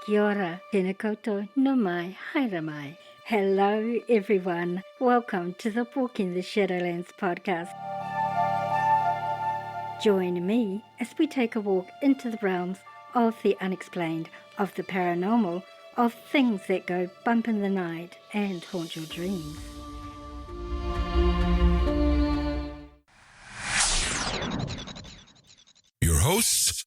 Kia ora, tēnā koutou, no mai, haere mai. Hello everyone, welcome to the Walking the Shadowlands podcast. Join me as we take a walk into the realms of the unexplained, of the paranormal, of things that go bump in the night and haunt your dreams. Your hosts,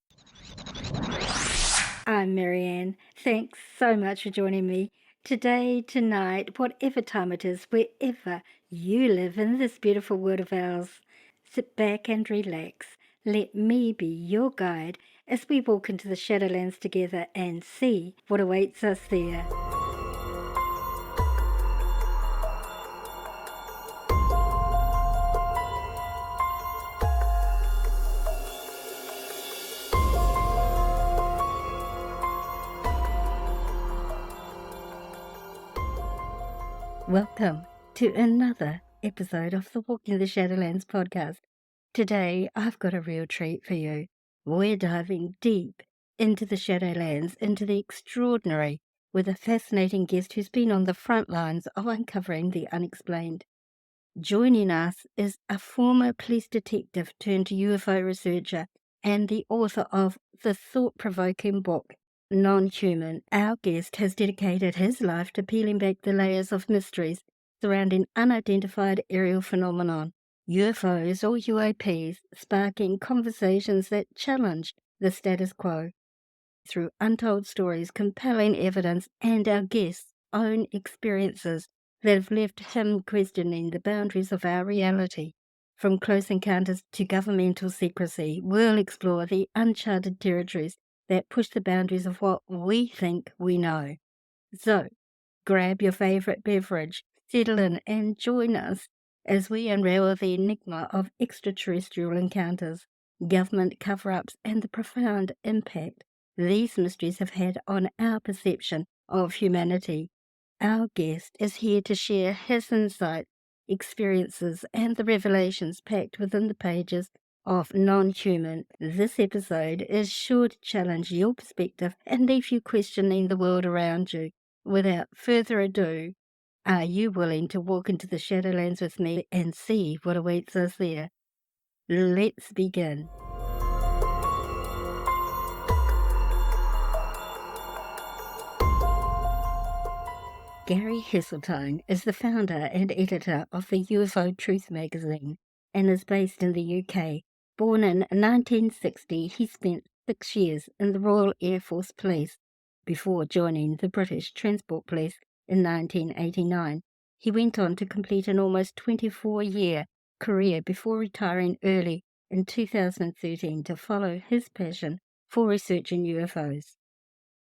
I'm Marianne. Thanks so much for joining me today, tonight, whatever time it is, wherever you live in this beautiful world of ours. Sit back and relax. Let me be your guide as we walk into the Shadowlands together and see what awaits us there. Welcome to another episode of the Walking the Shadowlands podcast. Today, I've got a real treat for you. We're diving deep into the Shadowlands, into the extraordinary, with a fascinating guest who's been on the front lines of uncovering the unexplained. Joining us is a former police detective turned UFO researcher and the author of the thought-provoking book, Non-Human. Our guest has dedicated his life to peeling back the layers of mysteries surrounding unidentified aerial phenomenon, UFOs or UAPs, sparking conversations that challenge the status quo. Through untold stories, compelling evidence, and our guest's own experiences that have left him questioning the boundaries of our reality. From close encounters to governmental secrecy, we'll explore the uncharted territories that push the boundaries of what we think we know. So, grab your favourite beverage, settle in and join us as we unravel the enigma of extraterrestrial encounters, government cover-ups and the profound impact these mysteries have had on our perception of humanity. Our guest is here to share his insights, experiences and the revelations packed within the pages of Non-Human. This episode is sure to challenge your perspective and leave you questioning the world around you. Without further ado, are you willing to walk into the Shadowlands with me and see what awaits us there? Let's begin. Gary Heseltine is the founder and editor of the UFO Truth magazine and is based in the UK. Born in 1960, he spent 6 years in the Royal Air Force Police before joining the British Transport Police in 1989. He went on to complete an almost 24-year career before retiring early in 2013 to follow his passion for researching UFOs.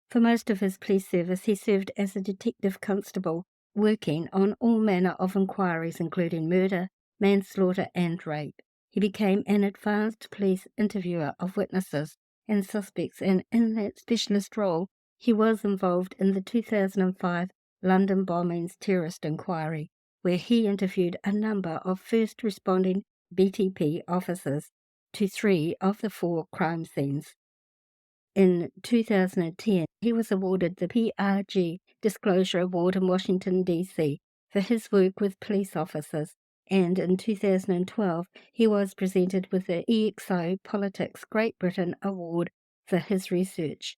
For most of his police service, he served as a detective constable, working on all manner of inquiries including murder, manslaughter and rape. He became an advanced police interviewer of witnesses and suspects, and in that specialist role, he was involved in the 2005 London bombings terrorist inquiry, where he interviewed a number of first responding BTP officers to 3 of the 4 crime scenes. In 2010, he was awarded the PRG Disclosure Award in Washington, D.C. for his work with police officers, and in 2012, he was presented with the EXO Politics Great Britain Award for his research.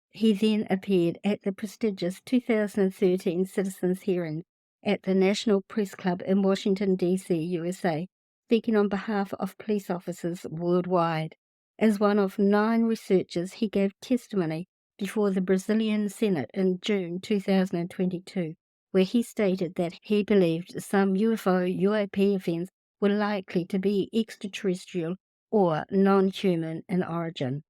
He then appeared at the prestigious 2013 Citizens' Hearing at the National Press Club in Washington, D.C., USA, speaking on behalf of police officers worldwide. As one of 9 researchers, he gave testimony before the Brazilian Senate in June 2022, where he stated that he believed some UFO-UAP events were likely to be extraterrestrial or non-human in origin.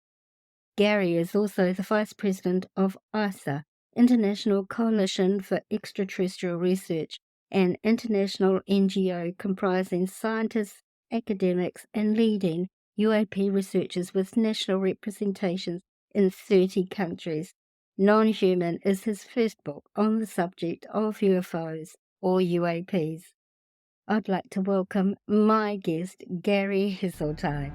Gary is also the Vice President of ISA, International Coalition for Extraterrestrial Research, an international NGO comprising scientists, academics, and leading UAP researchers with national representations in 30 countries. Non-Human is his first book on the subject of UFOs or UAPs. I'd like to welcome my guest, Gary Heseltine.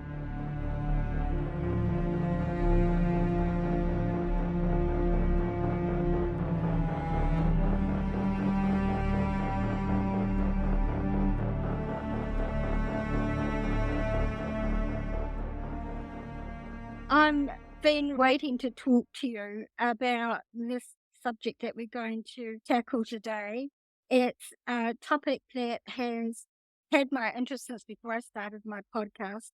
I'm been waiting to talk to you about this subject that we're going to tackle today. It's a topic that has had my interest since before I started my podcast.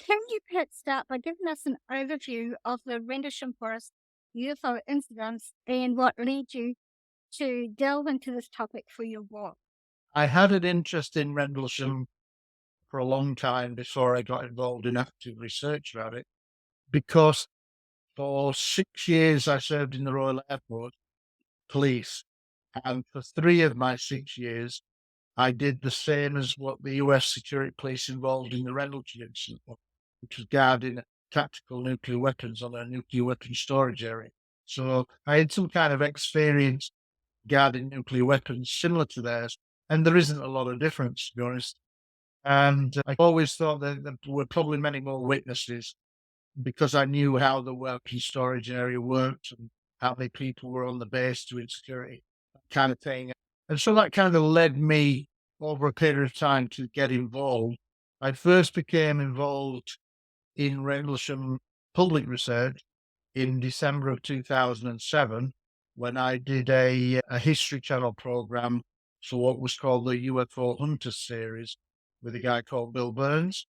Can you perhaps start by giving us an overview of the Rendlesham Forest UFO incidents and what led you to delve into this topic for your book? I had an interest in Rendlesham for a long time before I got involved in active research about it, because for 6 years I served in the Royal Air Force Police, and for 3 of my 6 years I did the same as what the US security police involved in the Rendlesham incident, which was guarding tactical nuclear weapons on a nuclear weapon storage area. So I had some kind of experience guarding nuclear weapons similar to theirs, and there isn't a lot of difference, to be honest. And I always thought that there were probably many more witnesses because I knew how the weapons storage area worked and how many people were on the base doing security, that kind of thing. And so that kind of led me over a period of time to get involved. I first became involved in Rendlesham public research in December of 2007 when I did a History Channel program for what was called the UFO Hunter series with a guy called Bill Burns.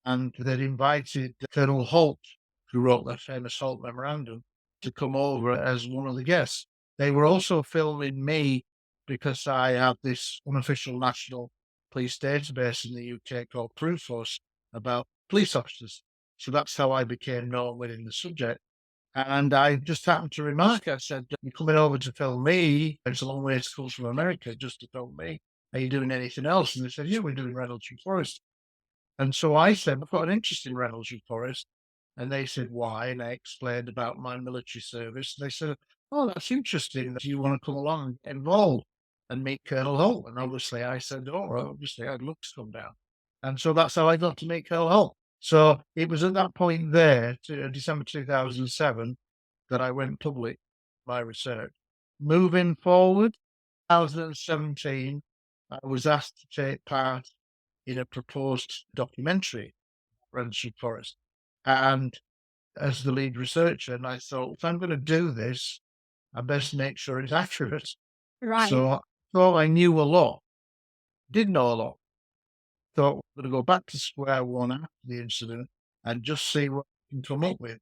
And they'd invited Colonel Holt, who wrote that famous Holt Memorandum, to come over as one of the guests. They were also filming me because I have this unofficial national police database in the UK called Proofos about police officers. So that's how I became known within the subject. And I just happened to remark, I said, "You're coming over to film me. It's a long way to come from America just to film me. Are you doing anything else?" And they said, "Yeah, we're doing Rendlesham Forest." And so I said, "I've got an interest in Rendlesham Forest." And they said, "Why?" And I explained about my military service. They said, "Oh, that's interesting. Do you want to come along and get involved and meet Colonel Holt?" And obviously I said, "Oh, well, obviously I'd love to come down." And so that's how I got to meet Colonel Holt. So it was at that point there, December 2007, that I went public my research. Moving forward, 2017, I was asked to take part in a proposed documentary, Rendlesham Forest. And as the lead researcher, and I thought, if I'm going to do this, I best make sure it's accurate. Right. So I thought I knew a lot, did know a lot. Thought I'm going to go back to square one after the incident and just see what I can come up with.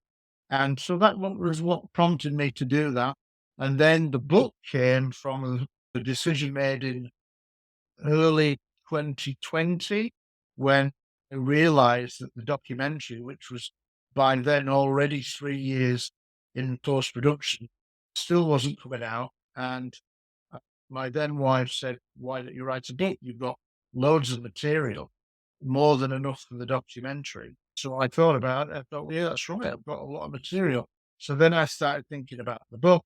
And so that was what prompted me to do that. And then the book came from the decision made in early 2020 when I realized that the documentary, which was by then already 3 years in post production, still wasn't coming out. And uh, my then wife said, "Why don't you write a book? You've got loads of material, more than enough for the documentary." So I thought about it. I thought, "Yeah, that's right. I've got a lot of material." So then I started thinking about the book.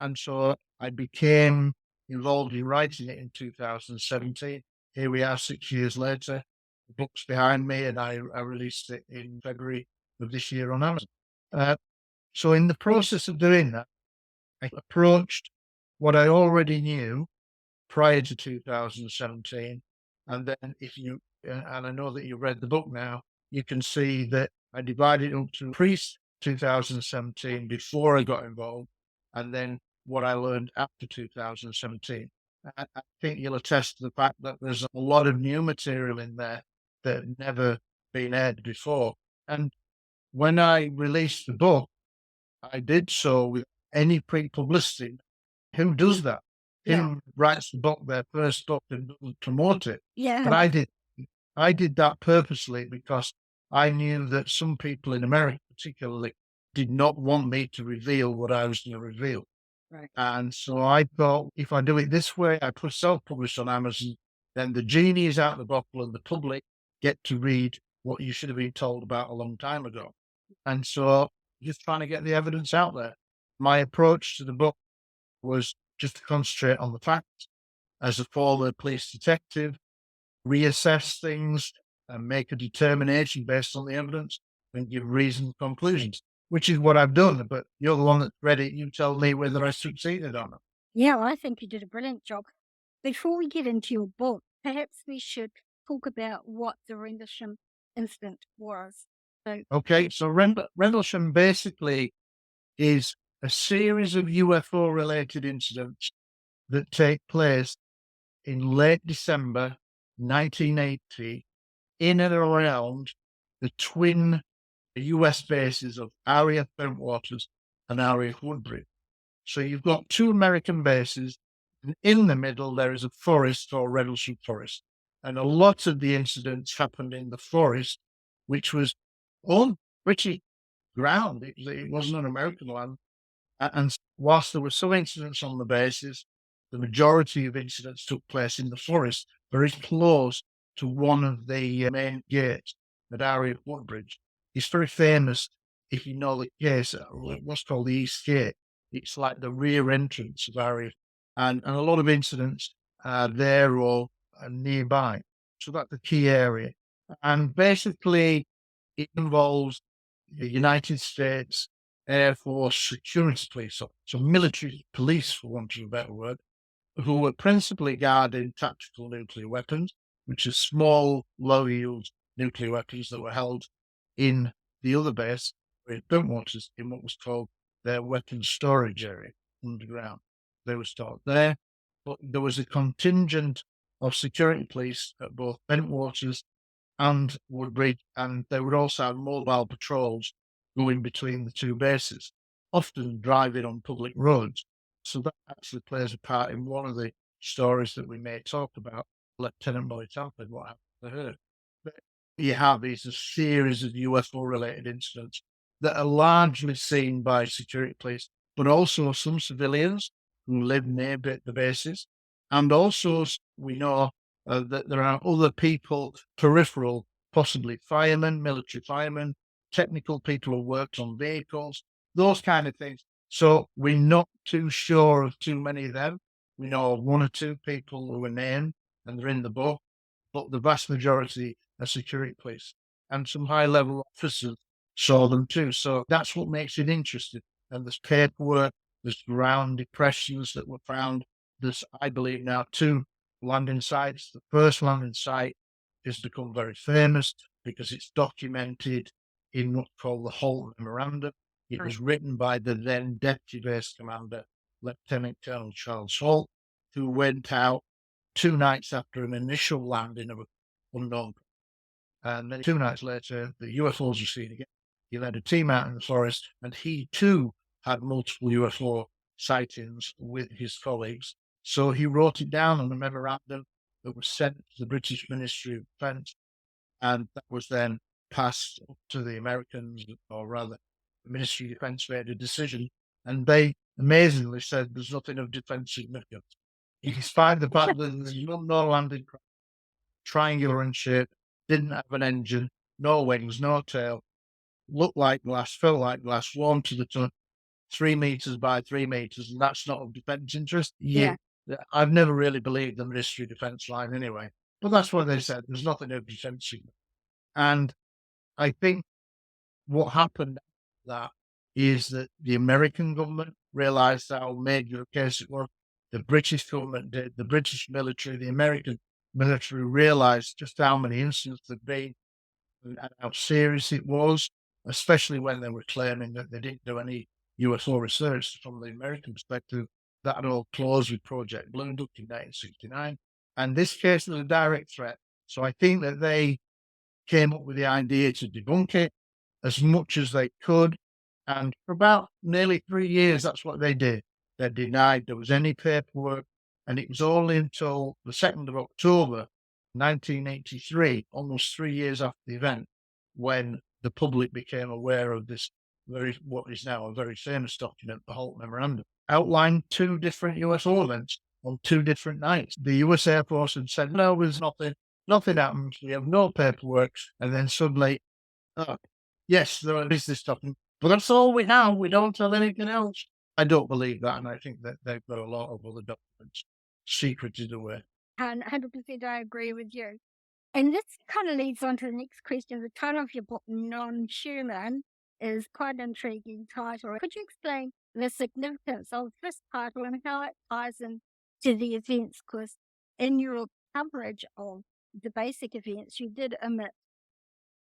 And so I became involved in writing it in 2017. Here we are 6 years later. The book's behind me, and I released it in February of this year on Amazon. Uh, so in the process of doing that, I approached what I already knew prior to 2017. And then if you, and I know that you've read the book now, you can see that I divided it up to pre 2017 before I got involved, and then what I learned after 2017. I think you'll attest to the fact that there's a lot of new material in there that had never been aired before. And when I released the book, I did so with any pre-publicity. Who does that? Yeah. Who writes the book, their first book, and doesn't promote it? Yeah. But I did. I did that purposely because I knew that some people in America, particularly, did not want me to reveal what I was going to reveal. Right. And so I thought, if I do it this way, I put self-publish on Amazon, then the genie is out of the bottle and the public get to read what you should have been told about a long time ago. And so just trying to get the evidence out there. My approach to the book was just to concentrate on the facts as a former police detective, reassess things and make a determination based on the evidence and give reasoned conclusions, which is what I've done. But you're the one that read it. You tell me whether I succeeded or not. Yeah, well, I think you did a brilliant job. Before we get into your book, perhaps we should talk about what the Rendlesham incident was. Okay, so Rendlesham basically is a series of UFO-related incidents that take place in late December 1980 in and around the twin US bases of RAF Bentwaters and RAF Woodbridge. So you've got two American bases, and in the middle there is a forest or Rendlesham Forest. And a lot of the incidents happened in the forest, which was on British ground. It wasn't on American land. And whilst there were some incidents on the bases, the majority of incidents took place in the forest, very close to one of the main gates at Area Woodbridge. It's very famous if you know the case, what's called the East Gate. It's like the rear entrance of Area, and a lot of incidents are there or nearby. So that's the key area. And basically, it involves the United States Air Force security police, so military police, for want of a better word, who were principally guarding tactical nuclear weapons, which are small, low-yield nuclear weapons that were held in the other base, in Bentwaters, in what was called their weapons storage area underground. They were stored there, but there was a contingent of security police at both Bentwaters and Woodbridge, and they would also have mobile patrols going between the two bases, often driving on public roads. So that actually plays a part in one of the stories that we may talk about, Lieutenant Molly Tampin, what happened to her. But you have is a series of UFO-related incidents that are largely seen by security police, but also some civilians who live near the bases. And also, we know that there are other people, peripheral, possibly firemen, military firemen, technical people who worked on vehicles, those kind of things. So we're not too sure of too many of them. We know of one or two people who were named and they're in the book, but the vast majority are security police and some high level officers saw them too. So that's what makes it interesting. And there's paperwork, there's ground depressions that were found. There's, I believe now, two landing sites. The first landing site has become very famous because it's documented in what's called the Holt Memorandum. It was written by the then Deputy Base Commander, Lieutenant Colonel Charles Holt, who went out 2 nights after an initial landing of an unknown. And then 2 nights later, the UFOs were seen again. He led a team out in the forest, and he too had multiple UFO sightings with his colleagues. So he wrote it down on a memorandum that was sent to the British Ministry of Defence, and that was then passed up to the Americans, or rather, the Ministry of Defence made a decision, and they amazingly said there's nothing of defence significance. Despite the fact that there's no landing craft, triangular in shape, didn't have an engine, no wings, no tail, looked like glass, felt like glass, warm to the touch, 3 meters by 3 meters, and that's not of defence interest. Yeah. I've never really believed the Ministry of Defence line anyway, but that's what they said. There's nothing of defence. And I think what happened after that is that the American government realised how major a case it was. The British government did, the British military, the American military realised just how many incidents there'd been and how serious it was, especially when they were claiming that they didn't do any UFO research from the American perspective. That had all closed with Project Blue Book in 1969. And this case was a direct threat. So I think that they came up with the idea to debunk it as much as they could. And for about nearly 3 years, that's what they did. They denied there was any paperwork. And it was only until the 2nd of October, 1983, almost 3 years after the event, when the public became aware of this what is now a very famous document, the Holt Memorandum, outlined 2 different UFO events on 2 different nights. The US Air Force had said, no, there's nothing happens. We have no paperwork. And then suddenly, oh, yes, there is this document, but that's all we have. We don't have anything else. I don't believe that. And I think that they've got a lot of other documents secreted away. 100% I agree with you. And this kind of leads on to the next question. The title of your book, Non-Human, is quite an intriguing title. Could you explain the significance of this title and how it ties in to the events? Because in your coverage of the basic events, you did omit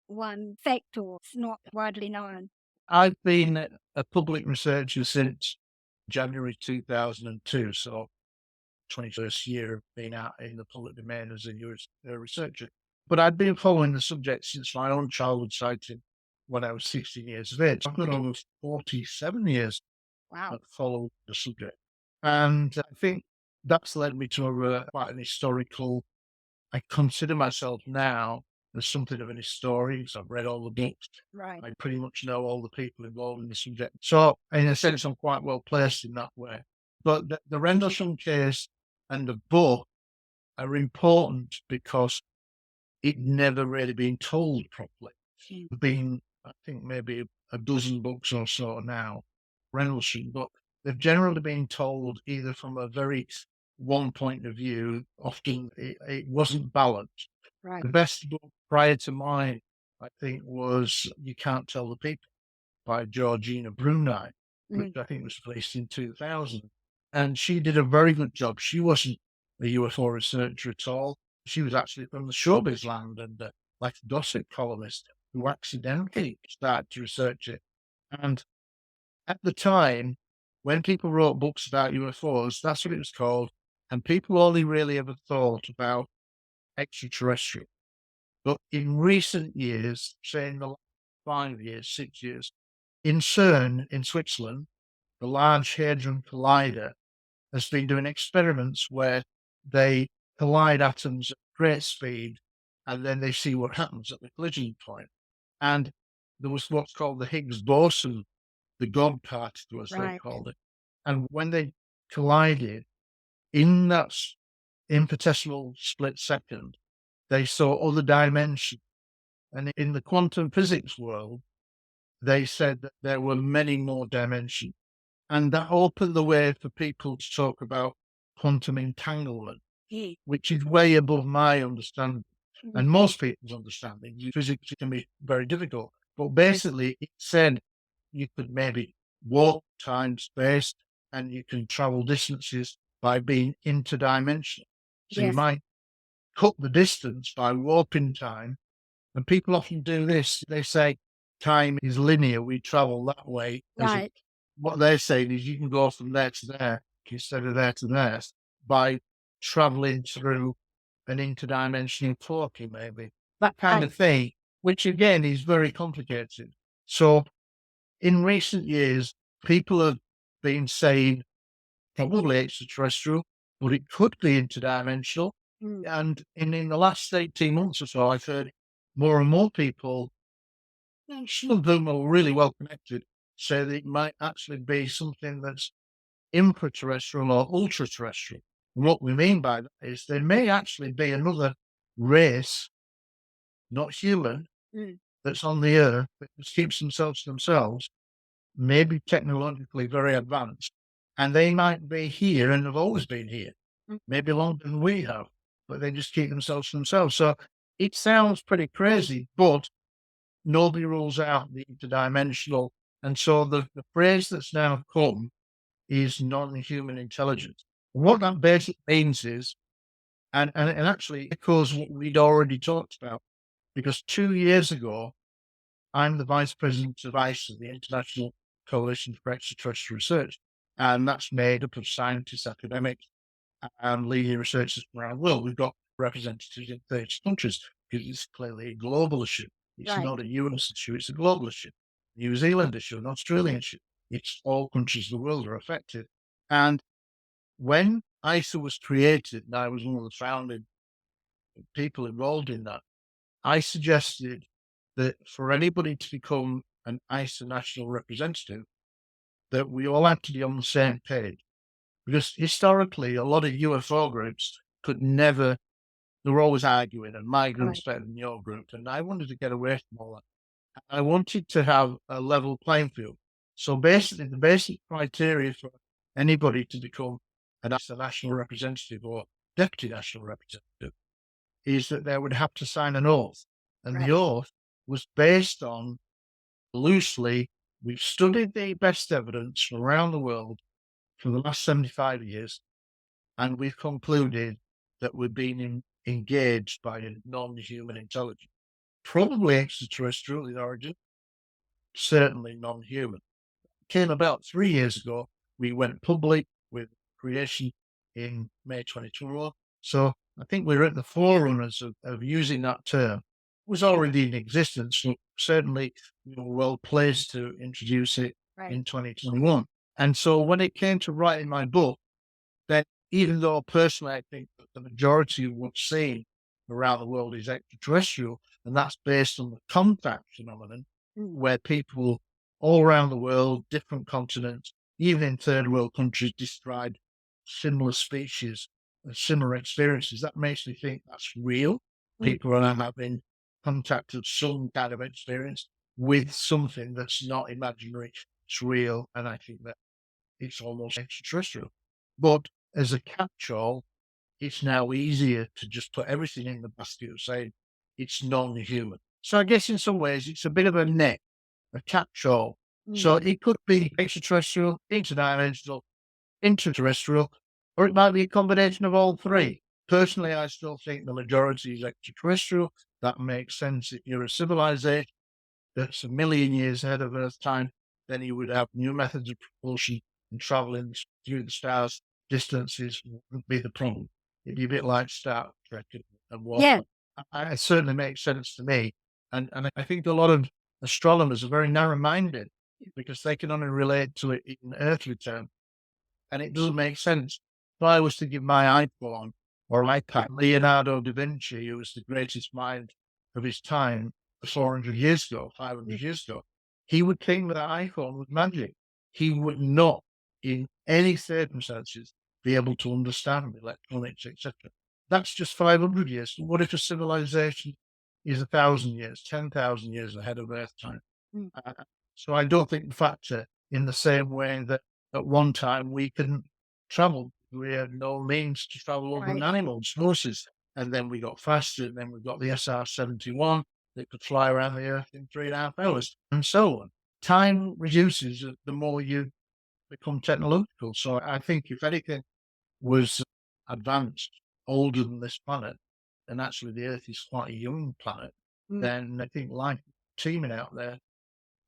one fact or it's not widely known? I've been a public researcher since January 2002, so 21st year of being out in the public domain as a researcher. But I'd been following the subject since my own childhood sighting when I was 16 years of age. I've got almost 47 years Wow. that follow the subject. And I think that's led me to quite an historical. I consider myself now as something of an historian because I've read all the books. Right. I pretty much know all the people involved in the subject. So, in a sense, I'm quite well placed in that way. But the Rendlesham case and the book are important because it never really been told properly. Mm. Been, I think, maybe a dozen books or so now, Rendlesham, but they've generally been told either from a very one point of view. Often it wasn't balanced. Right. The best book prior to mine, I think, was You Can't Tell the People by Georgina Bruni, which I think was released in 2000. And she did a very good job. She wasn't a UFO researcher at all. She was actually from the showbiz land and like a gossip columnist who accidentally started to research it. And at the time, when people wrote books about UFOs, that's what it was called. And people only really ever thought about extraterrestrial. But in recent years, say in the last 5 years, 6 years, in CERN in Switzerland, the Large Hadron Collider has been doing experiments where they collide atoms at great speed and then they see what happens at the collision point. And there was what's called the Higgs boson, the God particle, as they Right. called it. And when they collided, in that infinitesimal split second, they saw other dimensions. And in the quantum physics world, they said that there were many more dimensions. And that opened the way for people to talk about quantum entanglement, Yeah. which is way above my understanding Mm. and most people's understanding. Physics can be very difficult. But basically, it said you could maybe warp time, space, and you can travel distances by being interdimensional. So you Yes. might cut the distance by warping time. And people often do this. They say time is linear. We travel that way. Right. What they're saying is you can go from there to there instead of there to there by traveling through an interdimensional portal, maybe that kind of thing, which again is very complicated. So in recent years, people have been saying probably extraterrestrial, but it could be interdimensional. Mm. And in the last 18 months or so, I've heard more and more people, and some of them are really well connected, say that it might actually be something that's infraterrestrial or ultra-terrestrial. And what we mean by that is there may actually be another race, not human, Mm. that's on the earth that keeps themselves to themselves, maybe technologically very advanced, and they might be here and have always been here, Mm. maybe longer than we have, but they just keep themselves to themselves. So it sounds pretty crazy, but nobody rules out the interdimensional. And so the phrase that's now come is non-human intelligence. What that basically means is, and actually echoes what we'd already talked about, because 2 years ago, I'm the vice president of ICE, the International Coalition for Extraterrestrial Research, and that's made up of scientists, academics, and leading researchers from around the world. We've got representatives in 30 countries because it's clearly a global issue. It's Right. not a US issue, it's a global issue. New Zealand issue, an Australian issue. It's all countries of the world are affected. And when ISA was created, and I was one of the founding people involved in that, I suggested that for anybody to become an ISA national representative, that we all had to be on the same page. Because historically, a lot of UFO groups could never, they were always arguing, and my group's better than your group. And I wanted to get away from all that. I wanted to have a level playing field. So basically, the basic criteria for anybody to become a national representative or deputy national representative is that they would have to sign an oath. And the oath was based on loosely, we've studied the best evidence from around the world for the last 75 years, and we've concluded that we're being engaged by a non-human intelligence. probably extraterrestrial in origin, certainly non-human. Came about 3 years ago. We went public with creation in May 2021. So I think we're at the forerunners of using that term. It was already in existence, so certainly we were well placed to introduce it in 2021. And so when it came to writing my book, then even though personally I think that the majority of what's seen around the world is extraterrestrial, and that's based on the contact phenomenon, where people all around the world, different continents, even in third world countries, describe similar species and similar experiences. That makes me think that's real. People are having contact of some kind of experience with something that's not imaginary, it's real, and I think that it's almost extraterrestrial. But as a catch-all, it's now easier to just put everything in the basket of saying it's non-human. So I guess in some ways it's a bit of a net, a catch-all. So it could be extraterrestrial, interdimensional, interterrestrial, or it might be a combination of all three. Personally, I still think the majority is extraterrestrial. That makes sense. If you're a civilization that's a million years ahead of Earth time, then you would have new methods of propulsion and traveling through the stars. Distances wouldn't be the problem. It'd be a bit like Star Trek and what. Yeah. It certainly makes sense to me. And I think a lot of astronomers are very narrow-minded because they can only relate to it in earthly terms, and it doesn't make sense. If I was to give my iPhone or iPad, Leonardo da Vinci, who was the greatest mind of his time 400 years ago, 500 years ago, he would think that iPhone was magic. He would not, in any circumstances, be able to understand electronics, etc. That's just 500 years. What if a civilization is 1,000 years, 10,000 years ahead of Earth time? Uh, so I don't think the factor in the same way that at one time we couldn't travel. We had no means to travel over Right. animals, horses. And then we got faster. And then we got the SR-71 that could fly around the Earth in 3.5 hours, and so on. Time reduces the more you become technological. So I think if anything was advanced, older than this planet, and actually the Earth is quite a young planet, then I think life teeming out there.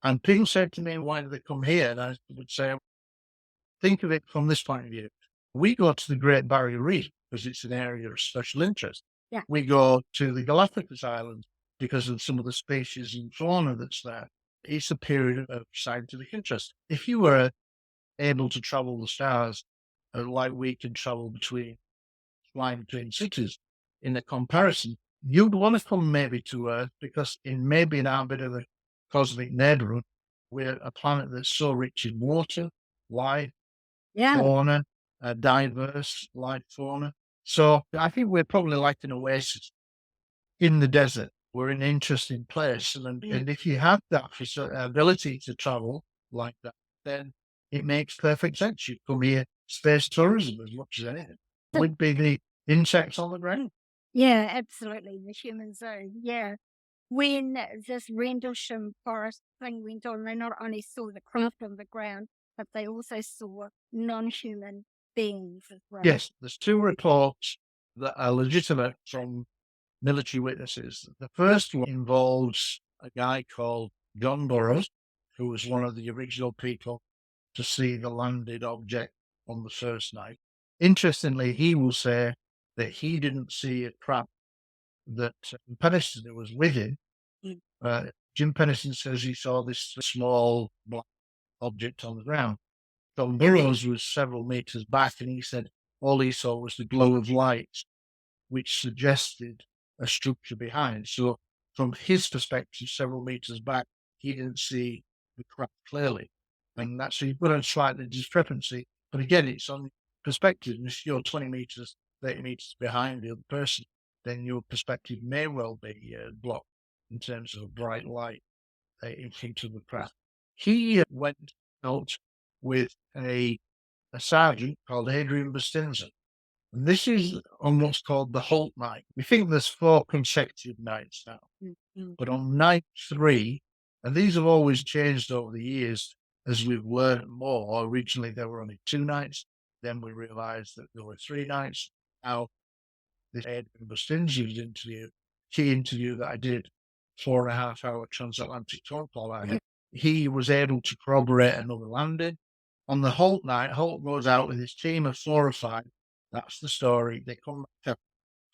And people said to me, why do they come here? And I would say, think of it from this point of view. We go to the Great Barrier Reef because it's an area of special interest. Yeah. We go to the Galapagos Islands because of some of the species and fauna that's there. It's a period of scientific interest. If you were able to travel the stars like we can travel flying between cities in a comparison, you'd want to come maybe to Earth because maybe in our bit of the cosmic neighborhood, we're a planet that's so rich in water, life, Yeah. fauna, diverse life fauna. So I think we're probably like an oasis in the desert. We're in an interesting place. And if you have that ability to travel like that, then it makes perfect sense. You come here, space tourism as much as anything. Would be the insects on the ground. Yeah, absolutely. The human zone. Yeah. When this Rendlesham Forest thing went on, they not only saw the craft on the ground, but they also saw non-human beings as well. Yes, there's 2 reports that are legitimate from military witnesses. The first one involves a guy called John Burroughs, who was one of the original people to see the landed object on the first night. Interestingly, he will say that he didn't see a craft, that Pennison was with him. Jim Pennison says he saw this small black object on the ground. John Burroughs was several meters back, and he said all he saw was the glow of light, which suggested a structure behind. So from his perspective, several meters back, he didn't see the craft clearly. And that's, you've got a slight discrepancy. But again, it's on perspective. And if you're 20 meters, 30 meters behind the other person, then your perspective may well be blocked in terms of bright light into the craft. He went out with a sergeant called Adrian Bustinza. And this is on what's called the Holt night. We think there's 4 consecutive nights now. But on night 3, and these have always changed over the years as we've learned more. Originally, there were only 2 nights. Then we realized that there were 3 nights. Now, this Adrian Bustinza's key interview that I did 4.5 hour transatlantic phone call I had. He was able to corroborate another landing. On the Holt night, Holt goes out with his team of 4 or 5. That's the story. They come back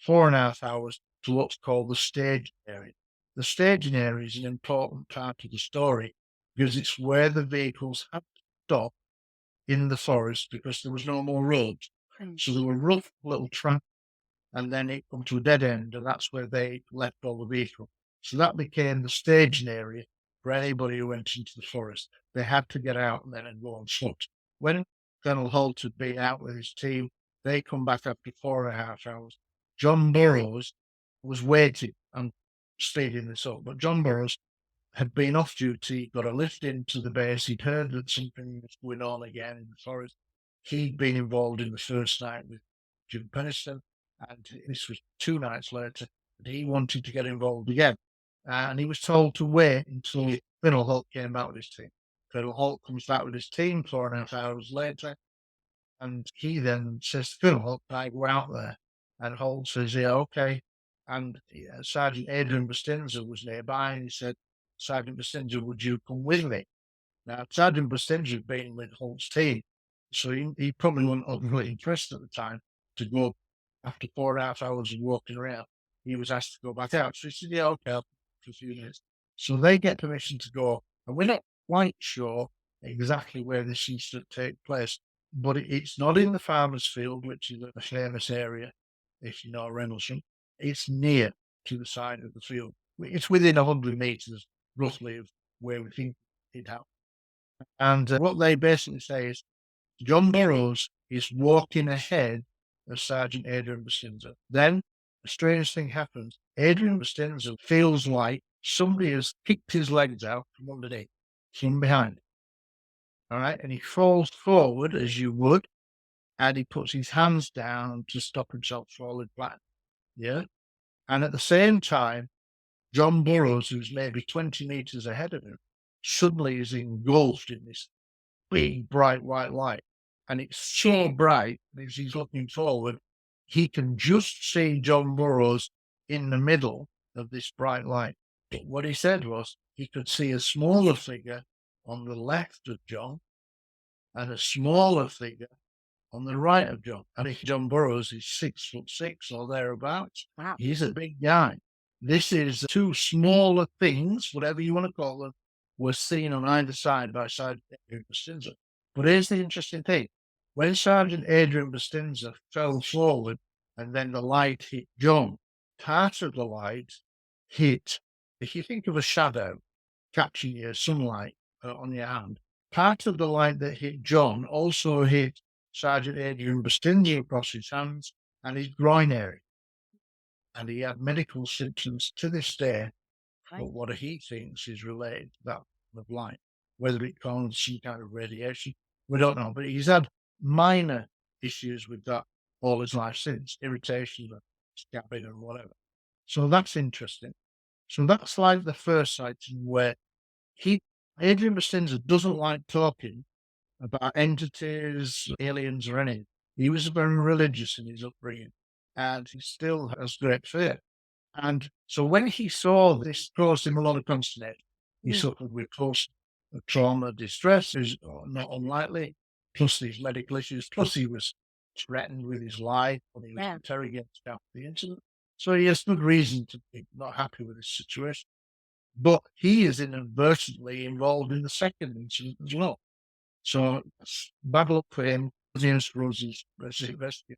after 4.5 hours to what's called the staging area. The staging area is an important part of the story because it's where the vehicles had to stop in the forest because there was no more roads. So there were rough little tracks, and then it come to a dead end, and that's where they left all the vehicles. So that became the staging area for anybody who went into the forest. They had to get out and then and go on foot. When Colonel Holt had been out with his team, they come back after 4.5 hours. John Burroughs was waiting and speeding this up, but John Burroughs had been off duty, got a lift into the base. He'd heard that something was going on again in the forest. He'd been involved in the first night with Jim Penniston, and this was 2 nights later, and he wanted to get involved again. And he was told to wait until Colonel Holt came back with his team. Colonel Holt comes back with his team 4.5 hours later, and he then says to Colonel Holt, "I go out there." And Holt says, "Yeah, okay." And Sergeant Adrian Bustinza was nearby, and he said, "Sergeant Bustinza, would you come with me?" Now, Sergeant Bustinza had been with Holt's team, so he probably wasn't overly impressed at the time to go after 4.5 hours of walking around. He was asked to go back out. So he said, "Yeah, okay, I'll for a few minutes." So they get permission to go, and we're not quite sure exactly where this incident take place, but it's not in the farmer's field, which is a famous area, if you know Rendlesham. It's near to the side of the field. It's within 100 metres, roughly, of where we think it happened. And what they basically say is John Burroughs is walking ahead of Sergeant Adrian Bustinza. Then a strange thing happens. Adrian Bustinza feels like somebody has kicked his legs out from underneath, from behind. All right. And he falls forward as you would, and he puts his hands down to stop himself falling flat. Yeah. And at the same time, John Burroughs, who's maybe 20 meters ahead of him, suddenly is engulfed in this big, bright white light. And it's so bright, as he's looking forward, he can just see John Burroughs in the middle of this bright light. But what he said was he could see a smaller figure on the left of John and a smaller figure on the right of John. I think John Burroughs is 6'6" or thereabouts. Wow. He's a big guy. This is 2 smaller things, whatever you want to call them, were seen on either side by Sergeant Adrian Bustinza. But here's the interesting thing. When Sergeant Adrian Bustinza fell forward and then the light hit John, part of the light hit, if you think of a shadow catching your sunlight on your hand, part of the light that hit John also hit Sergeant Adrian Bustinza across his hands and his groin area. And he had medical symptoms to this day, but what he thinks is related to that of light. Whether it causes some kind of radiation, we don't know. But he's had minor issues with that all his life since, irritation, scabbing and whatever. So that's interesting. So that's like the first sighting where Adrian Bustinza doesn't like talking about entities, aliens, or anything. He was very religious in his upbringing, and he still has great fear. And so when he saw this caused him a lot of consternation. He suffered with post-trauma distress, is not unlikely, plus these medical issues, plus he was threatened with his life when he was interrogated after the incident. So he has good reason to be not happy with this situation. But he is inadvertently involved in the second incident as well. So bad luck for him. Rose's rescue.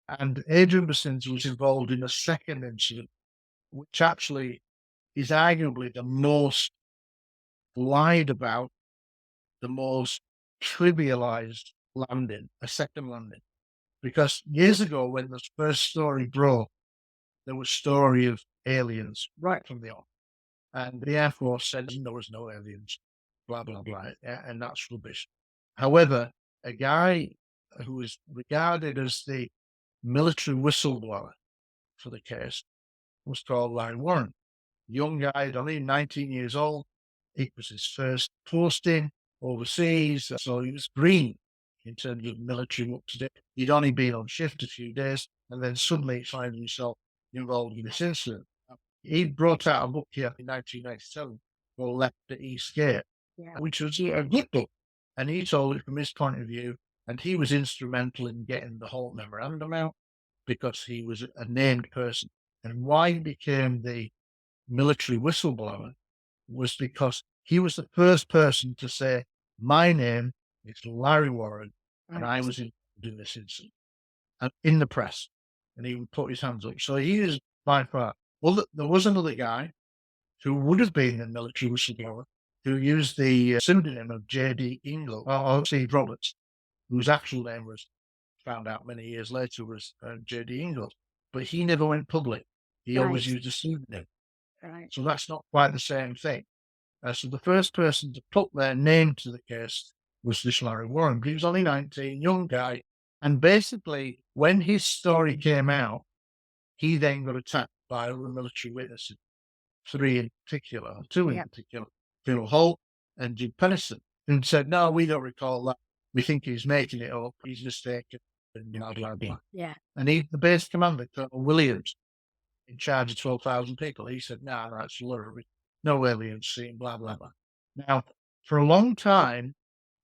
And Adrian Bustinza was involved in a second incident, which actually is arguably the most lied about, the most trivialized landing, a second landing. Because years ago, when this first story broke, there was a story of aliens right from the off. And the Air Force said there was no aliens, blah, blah, blah. And that's rubbish. However, a guy who was regarded as the military whistleblower for the case was called Larry Warren. Young guy, only 19 years old. It was his first posting overseas, so he was green in terms of military up to date. He'd only been on shift a few days, and then suddenly he found himself involved in this incident. he brought out a book here in 1997 called Left at East Gate, which was a good book. And he told it from his point of view, and he was instrumental in getting the whole memorandum out because he was a named person. And why he became the military whistleblower was because he was the first person to say, my name is Larry Warren, and I was involved in this incident, and in the press. And he would put his hands up. So he is by far. Well, there was another guy who would have been a military whistleblower who used the pseudonym of J.D. Ingle, or Steve Roberts, whose actual name was found out many years later was J.D. Ingle. But he never went public. He always used a pseudonym. So that's not quite the same thing. So the first person to put their name to the case was this Larry Warren. He was only 19, young guy. And basically, when his story came out, he then got attacked by other military witnesses, two in particular, Phil Holt and Jim Pennison, who said, no, we don't recall that. We think he's making it up. He's mistaken. And blah, blah, blah. And the base commander, Colonel Williams, in charge of 12,000 people, he said, no, that's literally no aliens seen, blah, blah, blah. Now, for a long time,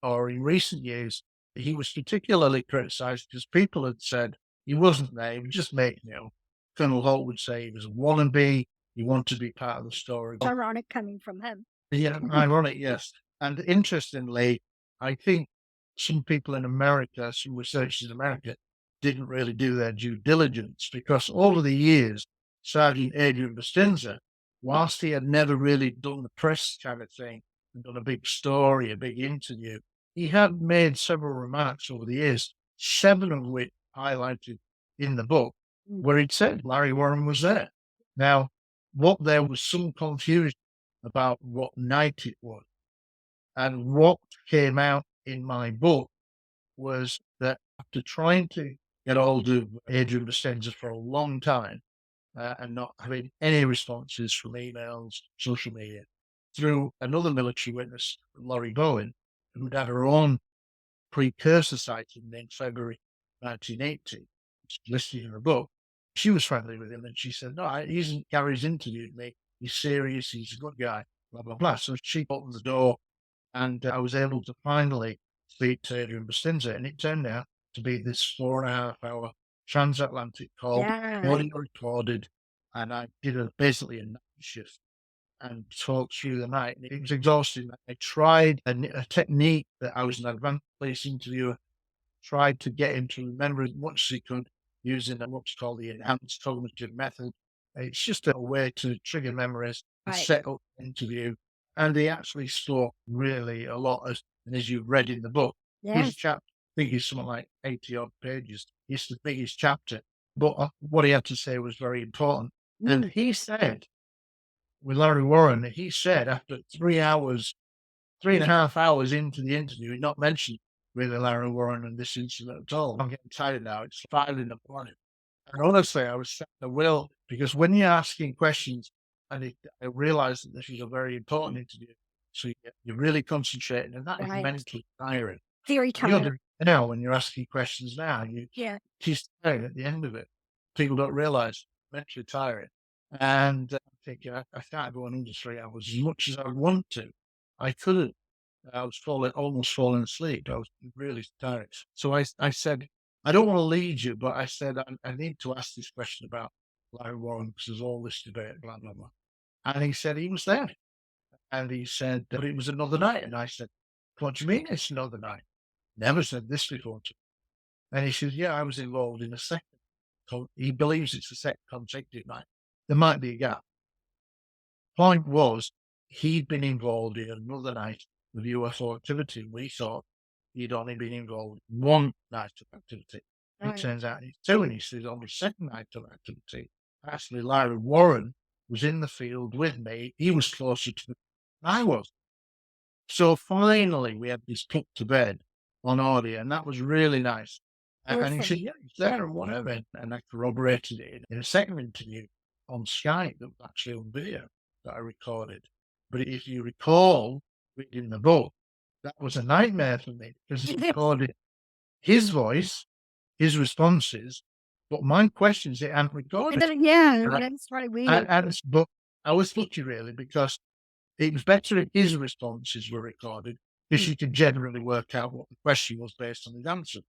or in recent years, he was particularly criticised because people had said he wasn't there, he was just making it up. Colonel Holt would say he was a wannabe, he wanted to be part of the story. It's ironic coming from him. Yeah, ironic, yes. And interestingly, I think some people in America, some researchers in America, didn't really do their due diligence because over the years, Sergeant Adrian Bustinza, whilst he had never really done the press kind of thing and done a big story, a big interview, he had made several remarks over the years, 7 of which highlighted in the book, where he'd said Larry Warren was there. Now, what there was some confusion about what night it was. And what came out in my book was that after trying to get hold of Adrian Bustinza for a long time and not having any responses from emails, social media, through another military witness, Laurie Bowen, who'd had her own precursor sighting in February 1980, which is listed in her book, she was friendly with him and she said, no, Gary's interviewed me. He's serious. He's a good guy, blah, blah, blah. So she opened the door and I was able to finally speak to Adrian Bustinza, and it turned out to be this 4.5-hour transatlantic call, audio recorded, and I did basically a night shift and talked through the night. And it was exhausting. I tried a technique that I was an advanced police interviewer, tried to get him to remember as much as he could using what's called the enhanced cognitive method. It's just a way to trigger memories and set up the interview. And he actually spoke really a lot, and as you've read in the book, his chapter, I think it's something like 80 odd pages. It's the biggest chapter. But what he had to say was very important. And he said, with Larry Warren, he said after 3.5 hours into the interview, he not mentioned really Larry Warren and this incident at all. I'm getting tired now. It's 5 in the morning. And honestly, I was sat in the will because when you're asking questions, and I realized that this is a very important interview, so you're really concentrating, and that is mentally tiring. Very tiring. Now, when you're asking questions now, she's tired at the end of it. People don't realize mentally tiring. And I'm thinking, I can't go on under 3 hours as much as I want to. I couldn't. I was almost falling asleep. I was really tired. So I said, I don't want to lead you, but I said, I need to ask this question about Larry Warren because there's all this debate, blah, blah, blah. And he said he was there. And he said, but it was another night. And I said, what do you mean it's another night? Never said this before to me. And he said, yeah, I was involved in a second. So he believes it's a second consecutive night. There might be a gap. Point was, he'd been involved in another night of UFO activity. We thought he'd only been involved in one night of activity. It turns out it's 2, and he says on the second night of activity, actually Larry Warren was in the field with me. He was closer to me than I was. So finally we had this put to bed on audio, and that was really nice. And he said, yeah, he's there and whatever. And I corroborated it in a second interview on Skype that was actually on video that I recorded. But if you recall reading the book, that was a nightmare for me because it recorded his voice, his responses, But my questions, it hadn't recorded. Yeah, And I- that's really weird. but I was lucky, really, because it was better if his responses were recorded, because you could generally work out what the question was based on his answer.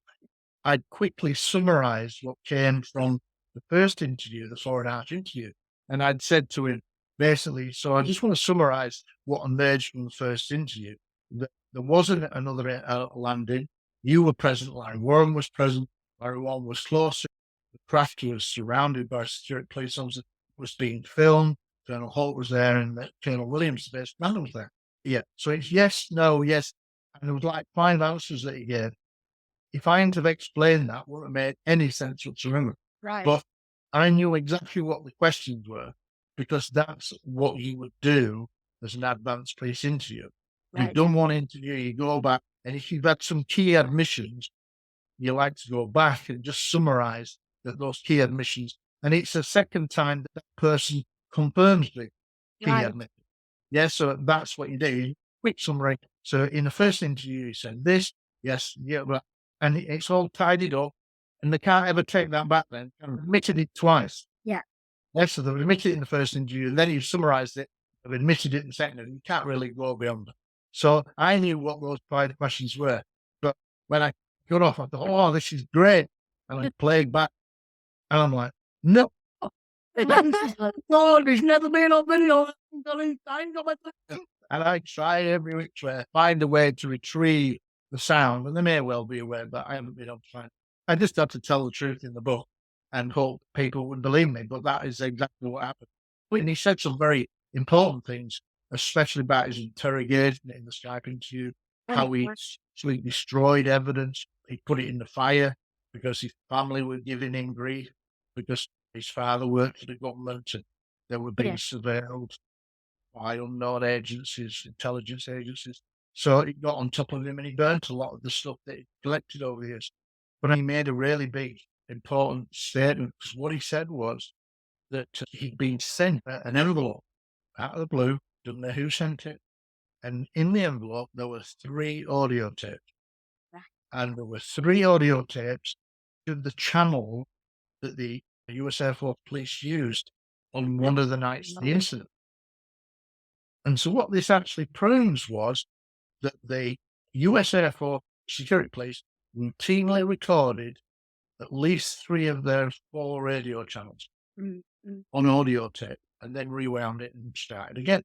I'd quickly summarised what came from the first interview, the 4.5 interview. And I'd said to him, basically, so I just want to summarise what emerged from the first interview. That there wasn't another landing. You were present. Larry Warren was present. Larry Warren was closer. The craft was surrounded by security police officers. Was being filmed. Colonel Holt was there, and Colonel Williams, the best man, was there. Yeah. So it's yes, no, yes. And there was like 5 answers that he gave. If I hadn't have explained that, wouldn't have made any sense whatsoever. Right. But I knew exactly what the questions were, because that's what you would do as an advanced police interview. You've Right. done one interview, you go back, and if you've had some key admissions, you like to go back and just summarize those key admissions. And it's the second time that person confirms the key Right. admission. Yeah, so that's what you do. Quick summary. So in the first interview, you said this, yes, yeah, but, and it's all tidied up, and they can't ever take that back then. They've admitted it twice. Yeah. Yes, so they've admitted it in the first interview, and then you've summarized it, they've admitted it in the second, and you can't really go beyond it. So I knew what those private questions were. But when I got off, I thought, oh, this is great. And I played back, and I'm like, no. No, there's never been a video. And I try every which way, find a way to retrieve the sound, and there may well be a way, but I haven't been able to find it. I just had to tell the truth in the book and hope people would believe me, but that is exactly what happened. And he said some very important things, especially about his interrogation in the Skype interview, how he actually destroyed evidence. He put it in the fire because his family were giving him grief, because his father worked for the government and they were being surveilled by unknown agencies, intelligence agencies. So it got on top of him, and he burnt a lot of the stuff that he collected over the years. But he made a really big, important statement, because what he said was that he'd been sent an envelope out of the blue, didn't know who sent it, and in the envelope there were 3 audio tapes. And there were 3 audio tapes of the channel that the US Air Force Police used on one of the nights of the incident. And so what this actually proves was that the US Air Force Security Police routinely recorded at least 3 of their 4 radio channels on audio tape, and then rewound it and started again.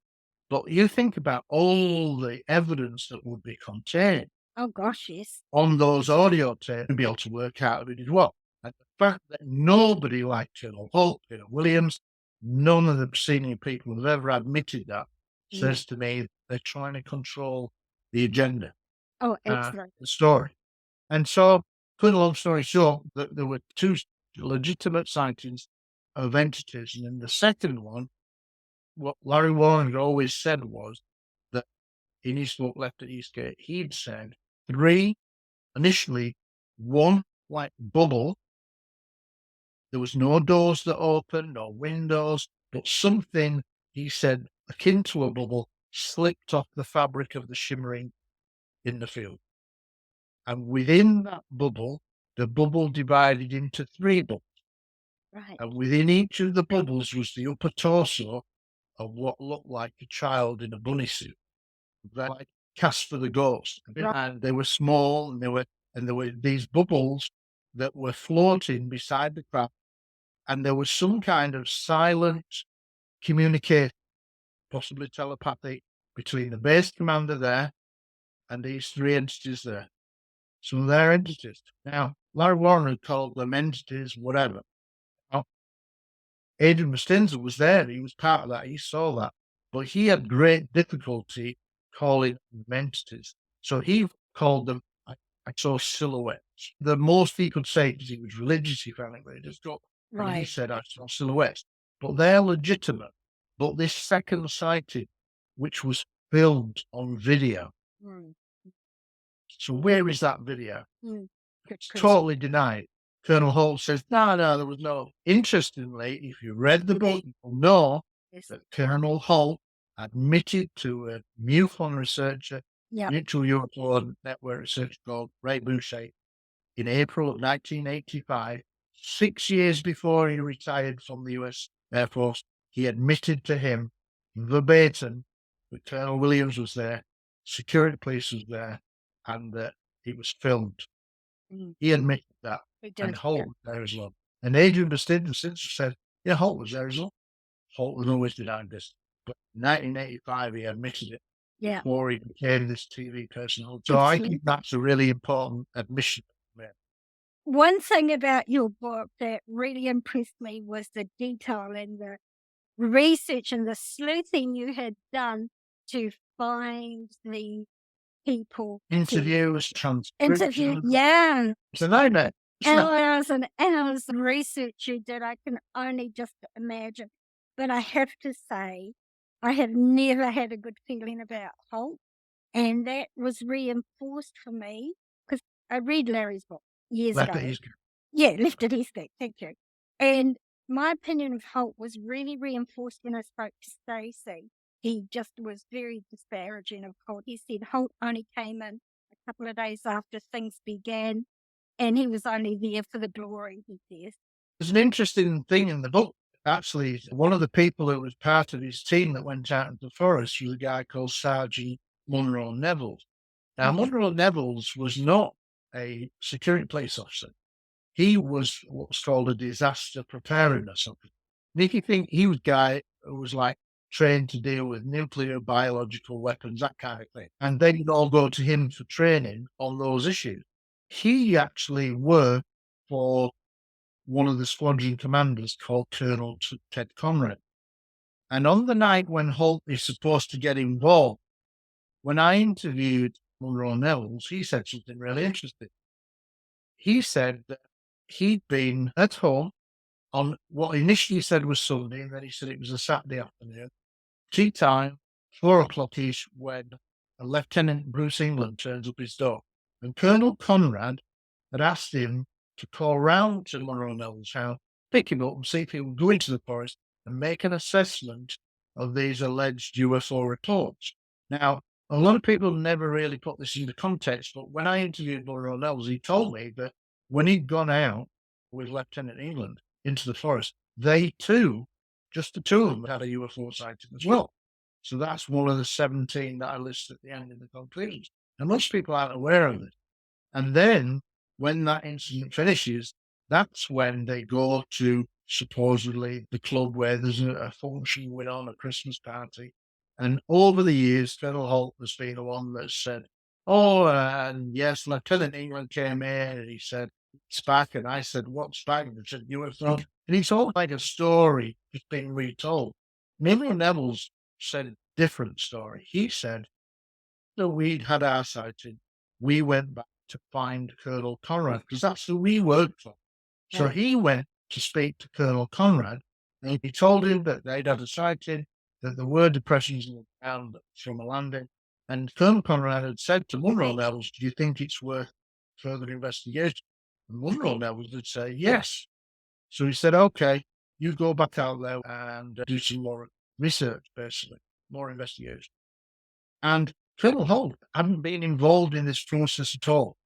But you think about all the evidence that would be contained Oh gosh, yes. on those audio tapes and be able to work out of it as well. And the fact that nobody like Colonel Holt, Colonel Williams, none of the senior people have ever admitted that, says to me they're trying to control the agenda, Oh, excellent. the story. And so, put a long story short, that there were 2 legitimate sightings of entities. And then the second one, what Larry Warren had always said was that in his book Left at Eastgate, he'd said 3 initially, 1 like bubble. There was no doors that opened or windows, but something, he said, akin to a bubble, slipped off the fabric of the shimmering in the field. And within that bubble, the bubble divided into 3 bubbles. Right. And within each of the bubbles was the upper torso of what looked like a child in a bunny suit, like cast for the ghost. And they were small, and there were these bubbles that were floating beside the craft, and there was some kind of silent communication, possibly telepathic, between the base commander there and these 3 entities there. So they're entities. Now, Larry Warren had called them entities, whatever. Now, Adrian Mastinza was there. He was part of that. He saw that. But he had great difficulty calling them entities. So he called them, I saw silhouettes. The most he could say, because he was religious, he frankly just got, and he said, I saw silhouettes. But they're legitimate. But this second sighting, which was filmed on video. So where is that video? It's totally denied. Colonel Holt says, no, there was no. Interestingly, if you read the book, you'll know that Colonel Holt admitted to a MUFON researcher, Mutual UFO Network researcher called Ray Boucher, in April of 1985, 6 years before he retired from the US Air Force, he admitted to him verbatim that Colonel Williams was there, security police was there, and that it was filmed. He admitted that. And Holt was there as well. And Adrian Bastiden since said, yeah, Holt was there as well. Holt was always denied this. But in 1985, he admitted it before he became this TV personality. So I think that's a really important admission. One thing about your book that really impressed me was the detail and the research and the sleuthing you had done to find the people. Interviews, transcriptions. Yeah. It's a nightmare. Hours and hours of research you did, I can only just imagine. But I have to say, I have never had a good feeling about Holt. And that was reinforced for me because I read Larry's book years ago. Left at Eastgate, thank you. And my opinion of Holt was really reinforced when I spoke to Stacey. He just was very disparaging of Holt. He said Holt only came in a couple of days after things began, and he was only there for the glory, he says. There's an interesting thing in the book. Actually, one of the people who was part of his team that went out into the forest was a guy called Sergeant Munro Neville. Now, Munro Neville's was not a security police officer. He was what's called a disaster preparedness officer. And if you think he was a guy who was like trained to deal with nuclear, biological weapons, that kind of thing, and they would all go to him for training on those issues. He actually worked for one of the squadron commanders called Colonel Ted Conrad. And on the night when Holt is supposed to get involved, when I interviewed Munro Nevels, he said something really interesting. He said that he'd been at home on what initially said was Sunday, and then he said it was a Saturday afternoon, tea time, 4 o'clock-ish, when Lieutenant Bruce England turns up his door. And Colonel Conrad had asked him to call round to Munro Neville's house, pick him up and see if he would go into the forest and make an assessment of these alleged UFO reports. Now, a lot of people never really put this into context, but when I interviewed Munro Neville, he told me that when he'd gone out with Lieutenant England into the forest, they too, just the two of them, had a UFO sighting as well. So that's one of the 17 that I list at the end of the conclusions. And most people aren't aware of it. And then when that incident finishes, that's when they go to supposedly the club where there's a function going on, a Christmas party. And over the years, Colonel Holt has been the one that said, and yes, Lieutenant England came in and he said, Spack. And I said, what's Spack? And he said, UFO. And he's all like a story just being retold. Munro Neville's said a different story. He said, so we'd had our sighting. We went back to find Colonel Conrad because that's who we worked for. So he went to speak to Colonel Conrad and he told him that they'd had a sighting, that there were depressions in the ground from a landing. And Colonel Conrad had said to Munro Nevels, do you think it's worth further investigation? And Munro Nevels would say, yes. So he said, okay, you go back out there and do some more research, basically, more investigation. And Colonel Holt hadn't been involved in this process at all.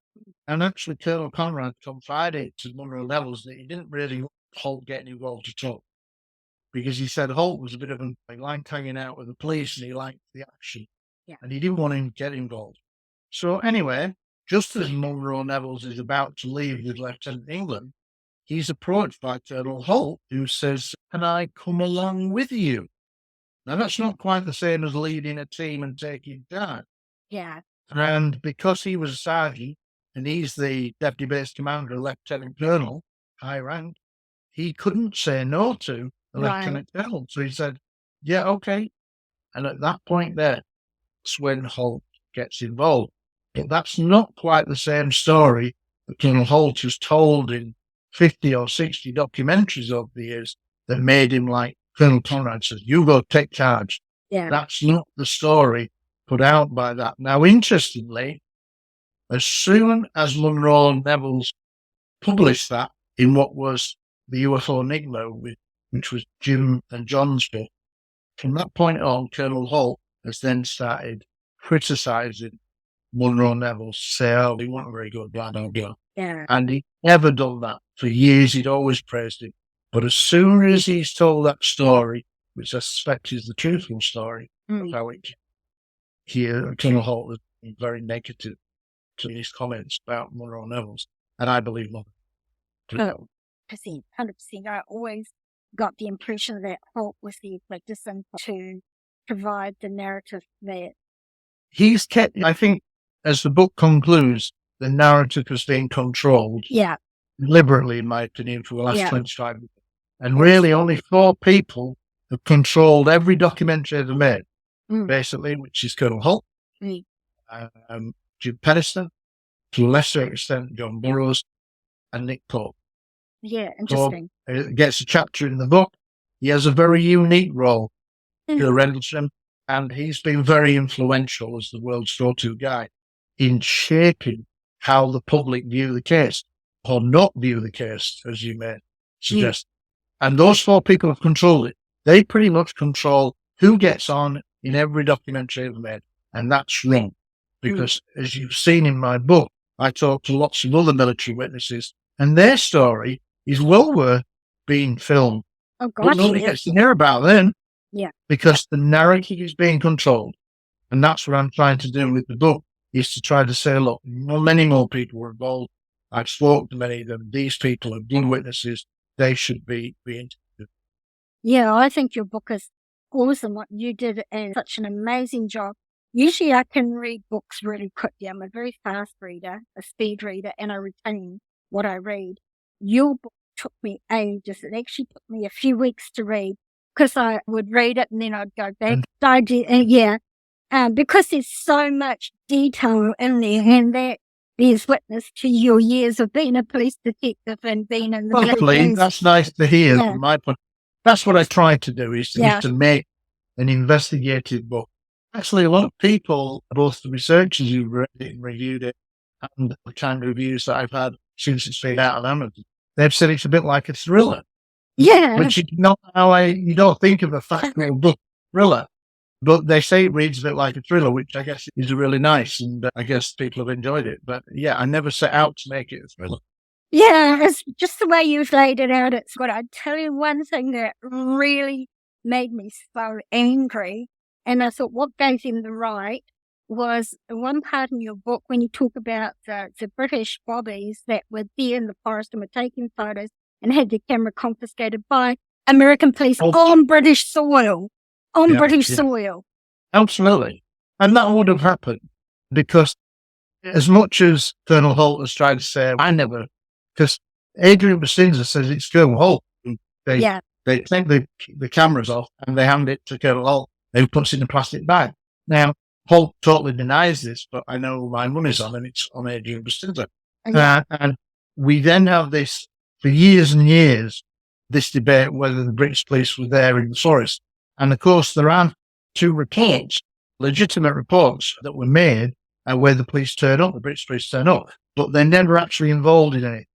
And actually, Colonel Conrad confided to Munro Nevels that he didn't really want Holt getting involved at all. Because he said Holt was a bit of a, he liked hanging out with the police and he liked the action. Yeah. And he didn't want him to get involved. So anyway, just as Munro Nevels is about to leave with Lieutenant England, he's approached by Colonel Holt, who says, can I come along with you? Now, that's not quite the same as leading a team and taking charge. Yeah. And because he was a sergeant and he's the deputy base commander, Lieutenant Colonel, high rank, he couldn't say no to the Lieutenant Colonel. So he said, yeah, okay. And at that point there, that's when Holt gets involved. But that's not quite the same story that Colonel Holt has told in 50 or 60 documentaries over the years that made him like Colonel Conrad says, you go take charge. Yeah. That's not the story put out by that. Now, interestingly, as soon as Munro Nevels published that in what was the UFO Enigma, which was Jim and John's book, from that point on, Colonel Holt has then started criticising Monroe Neville say, oh, he wasn't very good, blah, blah, blah. Yeah. And he'd never done that. For years, he'd always praised him. But as soon as he's told that story, which I suspect is the truthful story, of how it here, Colonel Holt was very negative to his comments about Monroe Neville's, and I believe not. 100%. I always got the impression that Holt was there for to provide the narrative that he's kept, I think, as the book concludes, the narrative has been controlled deliberately, in my opinion, for the last 25 years. And really only 4 people have controlled every documentary ever made, basically, which is Colonel Holt, Jim Peniston, to a lesser extent, John Burroughs, and Nick Pope. Yeah, interesting. Pope gets a chapter in the book. He has a very unique role to Rendlesham, and he's been very influential as the world's go-to guy in shaping how the public view the case, or not view the case, as you may suggest. And those 4 people have controlled it. They pretty much control who gets on in every documentary ever made, and that's wrong. Because, as you've seen in my book, I talked to lots of other military witnesses, and their story is well worth being filmed. Oh, gosh. But nobody gets to hear about them. Yeah. Because the narrative is being controlled. And that's what I'm trying to do with the book, is to try to say, look, many more people were involved. I've spoken to many of them. These people are good witnesses. They should be interviewed. Yeah, I think your book is awesome. What you did and such an amazing job. Usually I can read books really quickly. I'm a very fast reader, a speed reader, and I retain what I read. Your book took me ages. It actually took me a few weeks to read because I would read it and then I'd go back, because there's so much detail in there, and that bears witness to your years of being a police detective and being in the Hopefully, that's nice to hear from my point. That's what I try to do, is to make an investigative book. Actually, a lot of people, both the researchers who've read it and reviewed it, and the kind of reviews that I've had since it's been out on Amazon, they've said it's a bit like a thriller. Yeah. Which is not how you don't think of a factual book thriller, but they say it reads a bit like a thriller, which I guess is really nice, and I guess people have enjoyed it. But yeah, I never set out to make it a thriller. Yeah, it's just the way you've laid it out. It's good. I'd tell you one thing that really made me so angry, and I thought what gave him the right was one part in your book when you talk about the British bobbies that were there in the forest and were taking photos and had their camera confiscated by American police on British soil. British soil. Absolutely. And that would have happened because as much as Colonel Holt has tried to say, because Adrian Basinza says it's Colonel Holt. They take the cameras off and they hand it to Colonel Holt, who puts it in a plastic bag. Now, Holt totally denies this, but I know my money's on, and it's on Adrian Basinza. And we then have this, for years and years, this debate whether the British police were there in the forest. And of course, there are 2 reports, legitimate reports, that were made where the police turn up, the British police turn up, but they're never actually involved in it.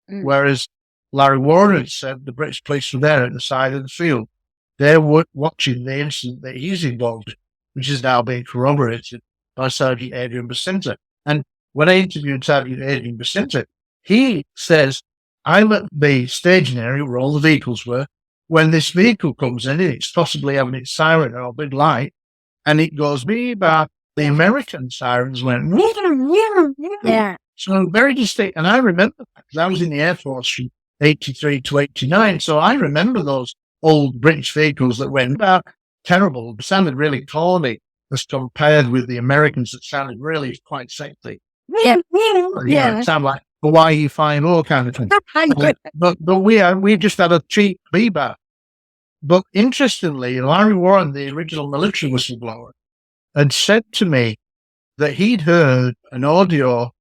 Whereas Larry Warren had said the British police were there at the side of the field. They're watching the incident that he's involved in, which is now being corroborated by Sergeant Adrian Basinza. And when I interviewed Sergeant Adrian Basinza, he says, I'm at the staging area where all the vehicles were. When this vehicle comes in, it's possibly having its siren or a big light, and it goes beep, the American sirens went, so very distinct. And I remember that because I was in the Air Force from 83 to 89. So I remember those old British vehicles that went about terrible. It sounded really corny as compared with the Americans that sounded really quite sexy. It sounded like Hawaii 5-0 kind of thing. but we just had a cheap bebop. But interestingly, Larry Warren, the original military whistleblower, had said to me that he'd heard an audio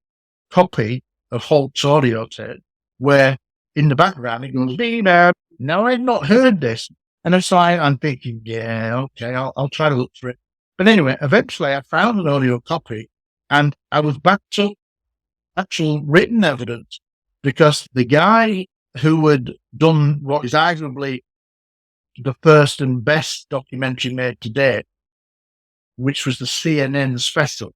copy of Holt's audio tape where in the background it goes, bebop. Now, I'd not heard this. And so I'm thinking, okay, I'll try to look for it. But anyway, eventually I found an audio copy and I was back to actual written evidence because the guy who had done what is arguably the first and best documentary made to date, which was the CNN special,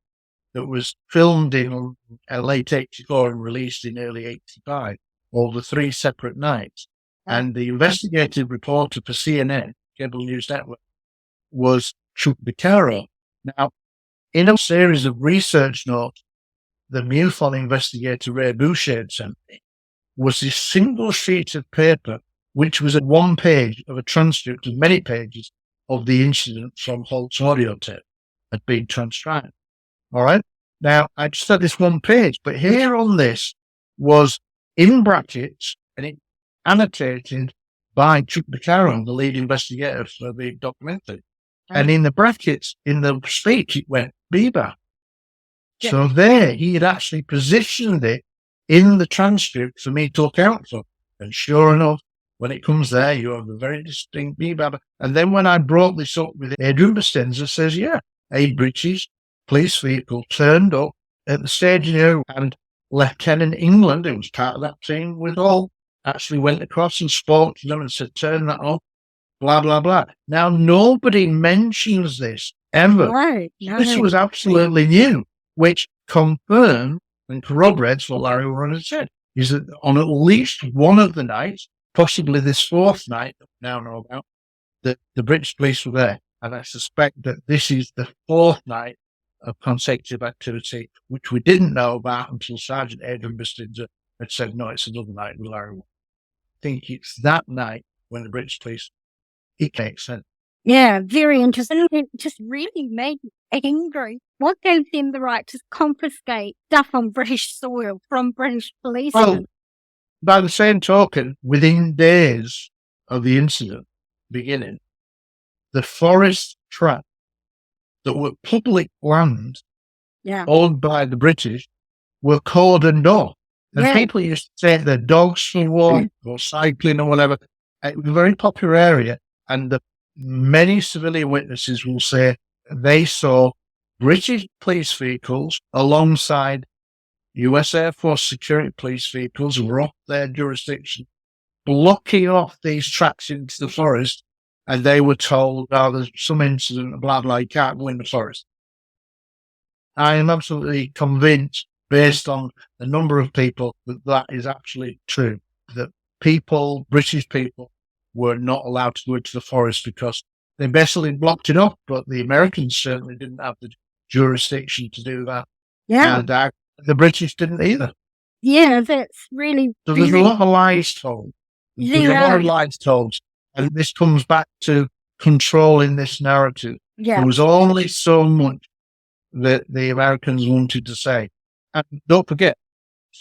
that was filmed in late 84 and released in early 85 over 3 separate nights. And the investigative reporter for CNN, Cable News Network, was Chuck Beccaro. Now, in a series of research notes, the MUFON investigator Ray Boucher had sent me was this single sheet of paper, which was a 1 page of a transcript of many pages of the incident from Holt's audio tape had been transcribed. All right. Now, I just had this 1 page, but here on this was in brackets and it annotated by Chuck Beccaro, the lead investigator for the documentary. And in the brackets, in the speech, it went Bieber. Yeah. So there, he had actually positioned it in the transcript for me to look out for. And sure enough, when it comes there, you have a very distinct Bieber. And then when I brought this up with Adrian Bastenza, says, yeah, a British police vehicle turned up at the staging area, and Lieutenant England, who was part of that team with all, actually went across and spoke to them and said, turn that off, blah, blah, blah. Now, nobody mentions this ever. Right. This was absolutely new, which confirmed and corroborates what Larry Warren had said, is that on at least one of the nights, possibly this 4th night that we now know about, that the British police were there. And I suspect that this is the 4th night of consecutive activity, which we didn't know about until Sergeant Adrian Bastenza had said, no, it's another night with Larry Warren. I think it's that night when the British police, it makes sense. Yeah, very interesting. It just really made me angry. What gave them the right to confiscate stuff on British soil from British policemen? Well, by the same token, within days of the incident beginning, the forest tract that were public land owned by the British were cordoned off. And people used to take their dogs for walk or cycling or whatever. It was a very popular area. And many civilian witnesses will say they saw British police vehicles alongside US Air Force security police vehicles who were off their jurisdiction, blocking off these tracks into the forest. And they were told, oh, there's some incident, blah, blah, you can't go in the forest. I am absolutely convinced, based on the number of people, that that is actually true. That people, British people, were not allowed to go into the forest because they basically blocked it off, but the Americans certainly didn't have the jurisdiction to do that. Yeah. And the British didn't either. Yeah, that's really... So there's a lot of lies told. There's a lot of lies told. And this comes back to controlling this narrative. Yeah. There was only so much that the Americans wanted to say. And don't forget,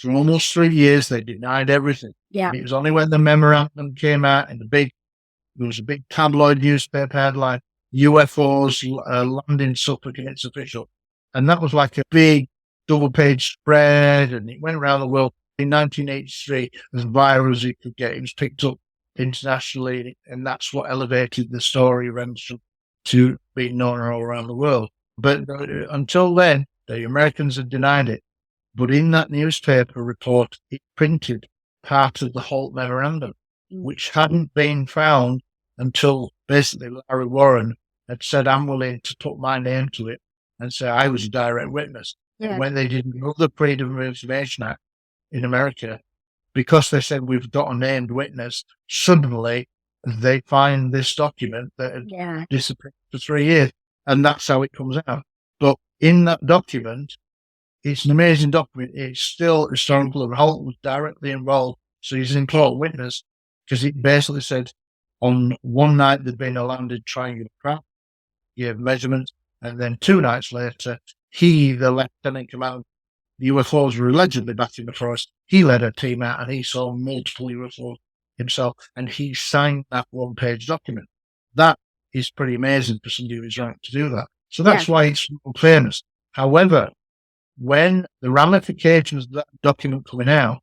for almost 3 years, they denied everything. Yeah. And it was only when the memorandum came out and there was a big tabloid newspaper headline, UFOs land in Suffolk and it's official. And that was like a big double-page spread, and it went around the world. In 1983, as viral as it could get, it was picked up internationally, and that's what elevated the story Rendlesham to being known all around the world. But until then, the Americans had denied it. But in that newspaper report, it printed part of the Holt Memorandum, which hadn't been found until basically Larry Warren had said, I'm willing to put my name to it and say I was a direct witness. Yeah. When they did another Freedom of Information Act in America, because they said we've got a named witness, suddenly they find this document that had disappeared for 3 years. And that's how it comes out. But in that document, it's an amazing document. It's still historical, and Holt was directly involved. So he's an important witness, because it basically said on one night there'd been a landed triangular craft, gave measurements, and then 2 nights later, he, the lieutenant commander, the UFOs were allegedly back in the forest. He led a team out and he saw multiple UFOs himself, and he signed that 1-page document. That is pretty amazing for somebody who's right to do that. So that's why it's famous. However, when the ramifications of that document coming out,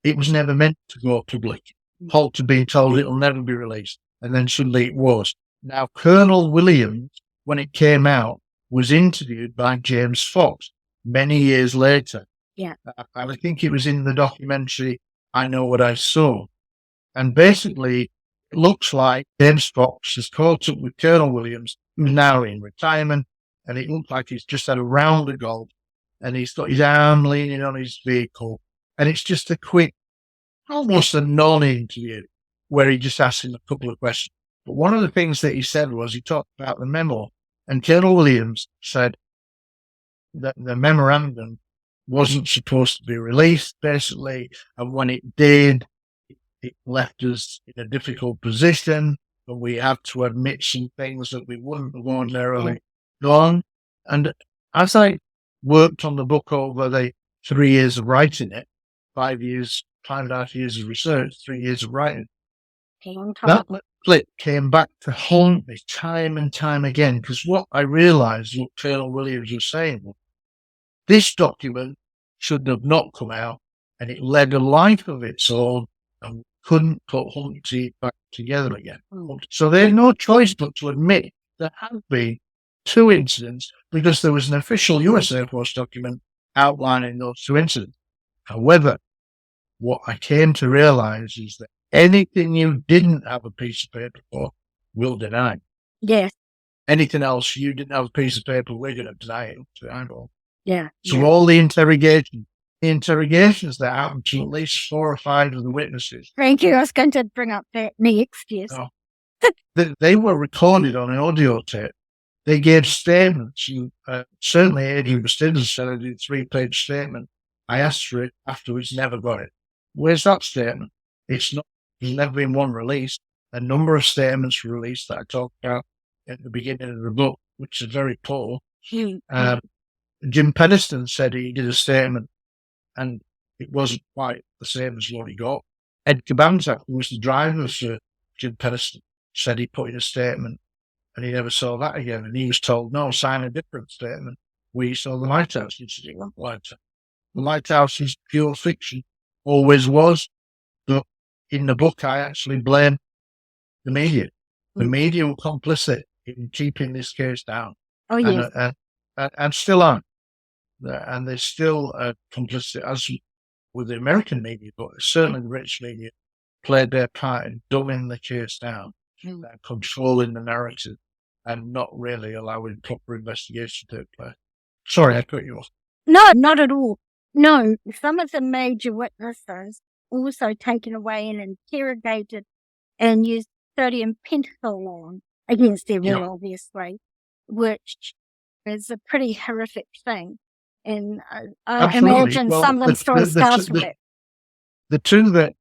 it was never meant to go public. Holt had been told it'll never be released, and then suddenly it was. Now, Colonel Williams, when it came out, was interviewed by James Fox many years later. Yeah. I think it was in the documentary, I Know What I Saw. And basically, it looks like James Fox has caught up with Colonel Williams, who's now in retirement, and it looks like he's just had a round of golf and he's got his arm leaning on his vehicle, and it's just a quick, almost a non-interview, where he just asks him a couple of questions. But one of the things that he said was he talked about the memo, and Colonel Williams said that the memorandum wasn't supposed to be released, basically, and when it did, it left us in a difficult position, and we had to admit some things that we wouldn't have ordinarily done. And as I worked on the book over the 3 years of writing it, 5.5 years of research, 3 years of writing, that clip came back to haunt me time and time again, because what I realised, what Colonel Williams was saying, was this document should have not come out, and it led a life of its own, and couldn't put Humpty back together again. So they had no choice but to admit there had been 2 incidents, because there was an official US Air Force document outlining those 2 incidents. However, what I came to realise is that anything you didn't have a piece of paper for, we'll deny. Yes. Anything else you didn't have a piece of paper, we're going to deny it to the eyeball. Yeah. So all the interrogations that happened to at least 4 or 5 of the witnesses. Thank you. I was going to bring up that next. Yes. Oh, they were recorded on an audio tape. They gave statements. Certainly, Adrian Bustinza said I did a 3-page statement. I asked for it afterwards, never got it. Where's that statement? It's not. There's never been one released. A number of statements were released that I talked about at the beginning of the book, which is very poor. Jim Peniston said he did a statement, and it wasn't quite the same as what he got. Ed Cabanza, who was the driver for Jim Peniston, said he put in a statement, and he never saw that again. And he was told, no, sign a different statement. We saw the lighthouse. He said, lighthouse. The lighthouse is pure fiction, always was. But in the book, I actually blame the media. The media were complicit in keeping this case down. Oh, yes. And still aren't. And they're still complicit, as with the American media, but certainly the British media played their part in dumbing the case down, controlling the narrative, and not really allowing proper investigation to take place. Sorry, I cut you off. No, not at all. No, some of the major witnesses also taken away and interrogated and used sodium pentathlon against their will, obviously, which is a pretty horrific thing. And I imagine some of them still scars from it. The 2 that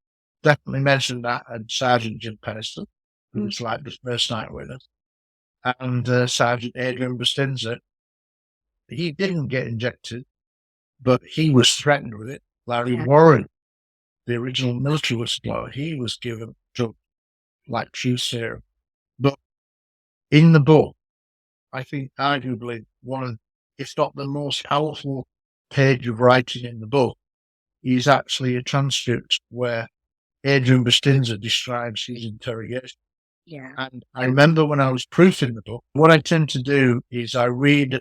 definitely mentioned that, and Sergeant Jim Peniston, who was like the first night with us, and Sergeant Adrian Bustinza. He didn't get injected, but he was threatened with it. Larry Warren, the original military whistleblower, he was given drugs like true serum. But in the book, I think arguably one of, if not the most powerful page of writing in the book, is actually a transcript where Adrian Bustinza describes his interrogation. Yeah. And I remember when I was proofing the book, what I tend to do is I read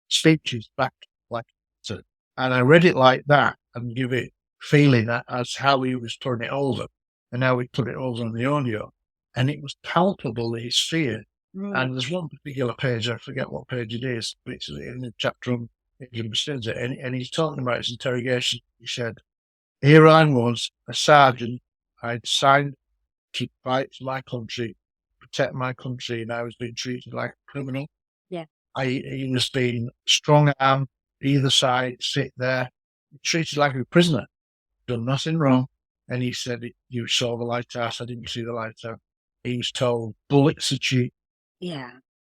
speeches back like that, and I read it like that and give it feeling as how he was putting it over, and how he put it over on the audio, and it was palpable, his fear. And there's one particular page, I forget what page it is, but it's in the chapter on Adrian Bustinza, and he's talking about his interrogation. He said, here I was, a sergeant, I'd signed to fight for my country, protect my country, and I was being treated like a criminal. Yeah. He was being strong arm, either side, sit there, treated like a prisoner, done nothing wrong. And he said, you saw the lighthouse, I didn't see the lighthouse. He was told, bullets are cheap. Yeah.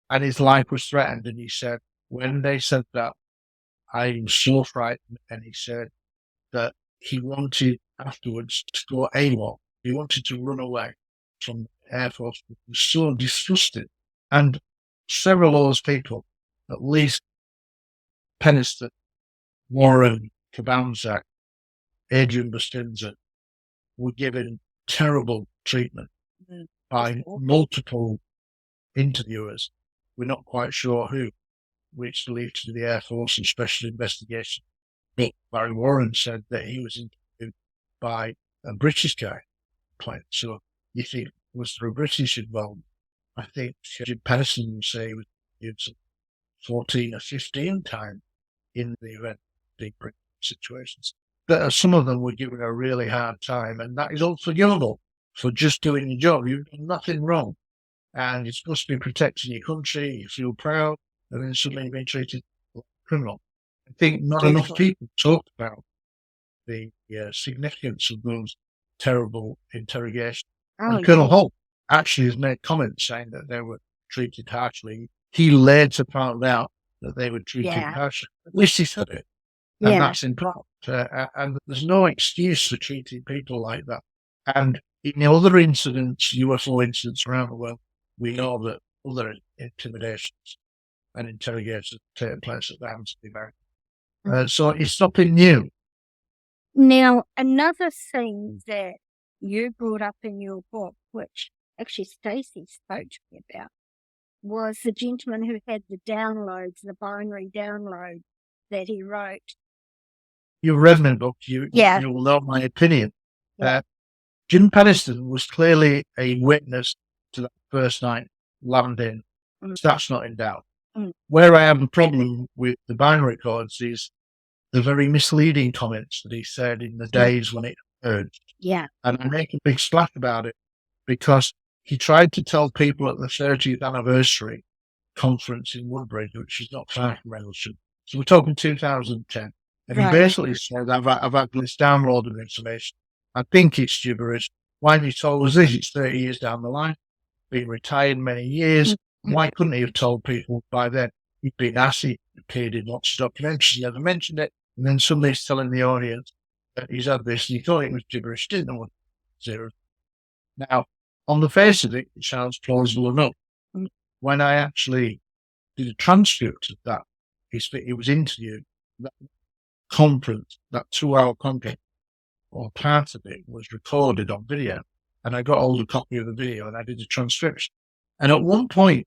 And his life was threatened. And he said, when they said that, I was so frightened. And he said that he wanted afterwards to go AWOL. He wanted to run away from the Air Force. He was so disgusted. And several of those people, at least Peniston, Warren, Cabanza, Adrian Bustinza, were given terrible treatment by multiple interviewers. We're not quite sure who, which leads to the Air Force and Special Investigation. But Barry Warren said that he was interviewed by a British guy. So you think, was there a British involved? I think Jim Peniston would say he was 14 or 15 times in the event of deeper situations. But some of them were given a really hard time, and that is unforgivable for just doing your job. You've done nothing wrong, and you're supposed to be protecting your country. You feel proud, and then suddenly you've been treated like a criminal. I think not enough people talk about the significance of those terrible interrogations. Oh, And Colonel yeah. Holt actually has made comments saying that they were treated harshly. He later found out that they were treated Yeah. harshly. At least he said it. And Yeah. that's important. And there's no excuse for treating people like that. And in other incidents, UFO incidents around the world, we know that other intimidations and interrogations take place at the hands of the Americans. So it's nothing new. Now, another thing that you brought up in your book, which actually Stacey spoke to me about, was the gentleman who had the downloads, the binary download that he wrote. You've read my book, you will know my opinion. Yeah. Jim Peniston was clearly a witness to that first night landing. That's not in doubt. Where I have a problem with the binary codes is the very misleading comments that he said in the days when it occurred. Yeah. And I make a big splash about it because he tried to tell people at the 30th anniversary conference in Woodbridge, which is not far from Rendlesham. So we're talking 2010. And he basically said, I've had this download of information. I think it's gibberish. Why haven't you told us this? It's 30 years down the line. Been retired many years. Why couldn't he have told people by then? He'd been asked, he appeared in lots of documentaries, he never mentioned it. And then somebody's telling the audience that he's had this, and he thought it was gibberish, didn't know what zero. Now, on the face of it, it sounds plausible enough. When I actually did a transcript of that, he was interviewed, that conference, that 2-hour conference, or part of it was recorded on video. And I got hold of a copy of the video and I did a transcription. And at one point,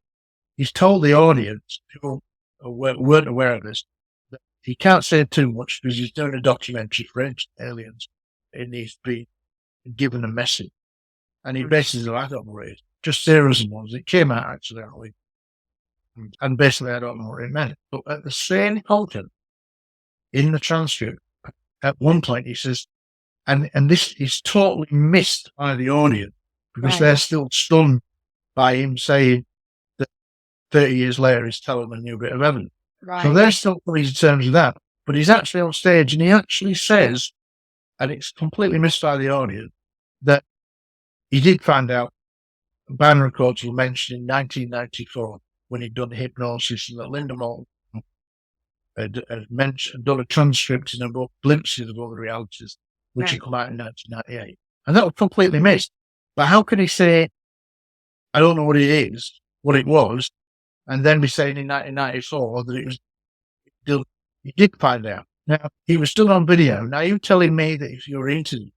he's told the audience, people weren't aware of this, that he can't say too much because he's doing a documentary for aliens and he's been given a message. And he basically said, I don't know what it is. Just zeros and ones. It came out accidentally. And basically, I don't know what it meant. But at the same content, in the transcript, at one point he says, and this is totally missed by the audience because they're still stunned by him saying that 30 years later he's telling them a new bit of evidence. So they're still coming to terms with that. But he's actually on stage and he actually says, and it's completely missed by the audience, that he did find out band records were mentioned in 1994 when he'd done hypnosis, and that Linda Moulton had done a transcript in a book, Glimpses of Other Realities, which had come out in 1998. And that was completely missed. But how can he say, I don't know what it is, what it was, and then be saying in 1994 that it was, he did find out. Now, he was still on video. Now, you're telling me that if you're into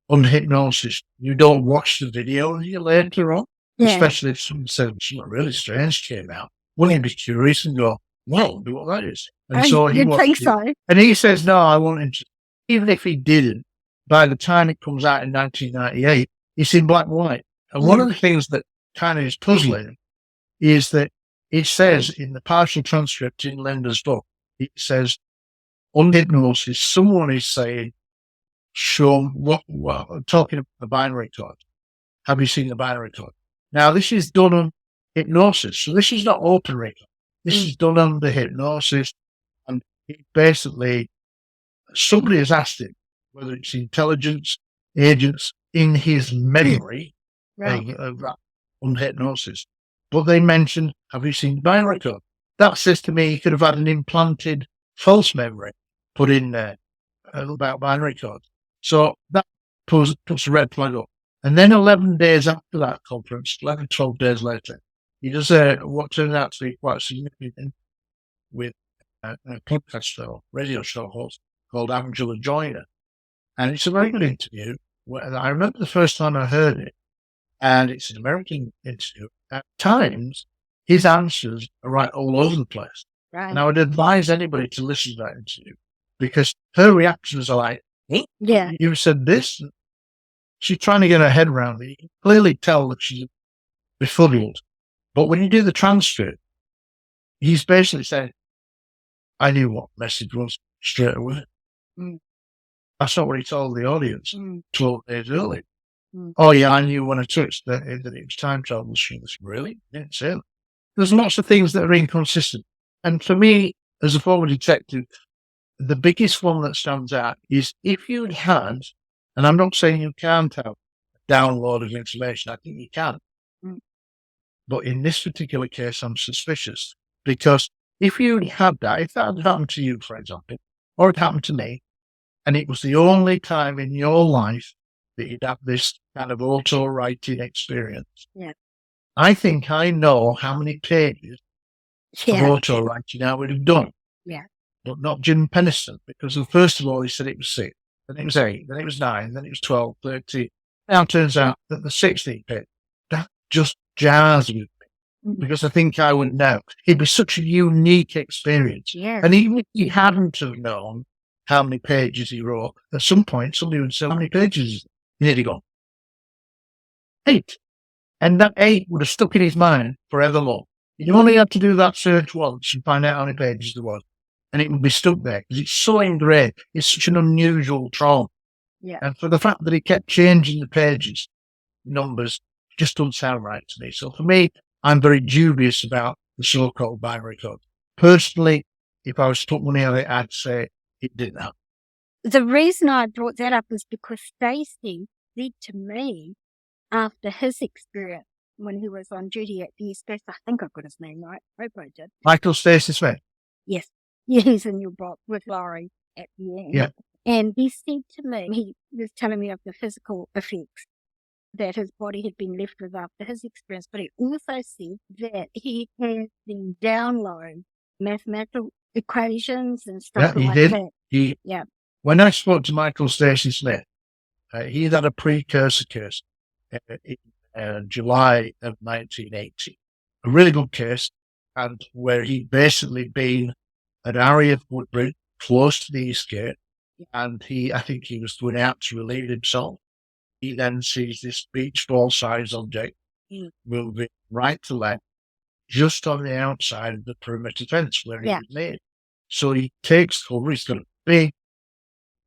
under hypnosis, you don't watch the video later on? Especially if someone said something really strange came out. Wouldn't you be curious and go, well, do what that is? And so he watched it. And he says, no, I won't interest. Even if he didn't, by the time it comes out in 1998, it's in black and white. And one of the things that kind of is puzzling is that it says in the partial transcript in Linda's book, it says, on hypnosis, someone is saying, show what, talking about the binary code. Have you seen the binary code? Now, this is done on hypnosis. So this is not open record. This is done under hypnosis. And basically, somebody has asked him whether it's intelligence agents in his memory of on hypnosis. But they mentioned, have you seen the binary code? That says to me he could have had an implanted false memory put in there about binary code. So that puts a red flag up. And then 11 days after that conference, 11, 12 days later, he does what turned out to be quite significant with a podcast show, radio show host called Angela Joyner. And it's a very good interview. I remember the first time I heard it, and it's an American interview. At times, his answers are right all over the place. And I would advise anybody to listen to that interview because her reactions are like, you said this. She's trying to get her head around it. You can clearly tell that she's befuddled. But when you do the transcript, he's basically saying, I knew what message was straight away. That's not what he told the audience 12 days earlier. Oh, yeah, I knew when I touched that it was time travel. Really? Didn't say that. There's lots of things that are inconsistent. And for me, as a former detective, the biggest one that stands out is if you'd had, and I'm not saying you can't have a download of information, I think you can. But in this particular case, I'm suspicious because if you had that, if that had happened to you, for example, or it happened to me, and it was the only time in your life that you'd have this kind of auto-writing experience, I think I know how many pages of auto-writing I would have done. But not Jim Penniston, because first of all, he said it was 6, then it was 8, then it was 9, then it was 12, 13. Now it turns out that the 16th page, that just jars with me, because I think I would know. It'd be such a unique experience. And even if he hadn't have known how many pages he wrote, at some point, somebody would say, how many pages? And he'd go, 8. And that 8 would have stuck in his mind forevermore. You only had to do that search once and find out how many pages there was. And it would be stuck there because it's so ingrained. It's such an unusual trauma. And for the fact that he kept changing the pages, numbers, just doesn't sound right to me. So for me, I'm very dubious about the so-called binary code. Personally, if I was to put money on it, I'd say it didn't happen. The reason I brought that up is because Stacey said to me after his experience when he was on duty at the East Coast, I think I got his name right. I hope I did. Michael Stacey Smith. Yes. He's in your book with Laurie at the end. And he said to me, he was telling me of the physical effects that his body had been left with after his experience, but he also said that he had been download mathematical equations and stuff like that. When I spoke to Michael Stacey Smith, he had a precursor case in July of 1980. A really good case, and where he'd basically been at Area Woodbridge, close to the East Gate, and I think he was going out to relieve himself. He then sees this beach ball size object moving right to left, just on the outside of the perimeter fence where he was made. So he takes cover. He's got a big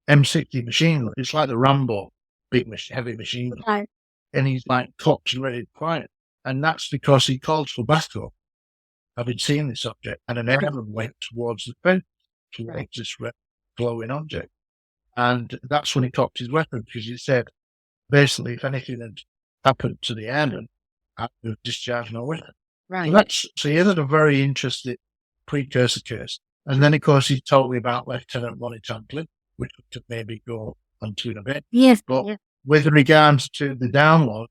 M60 machine. It's like the Rambo, big heavy machine. And he's like cocked and ready to fire. And that's because he called for backup, having seen this object, and an airman went towards the fence towards this glowing object. And that's when he cocked his weapon, because he said, basically, if anything had happened to the airman, I would have discharged my weapon. So he had a very interesting precursor case. And then, of course, he told me about Lieutenant Ronnie Tamplin, which we could maybe go onto in a bit. But with regards to the download,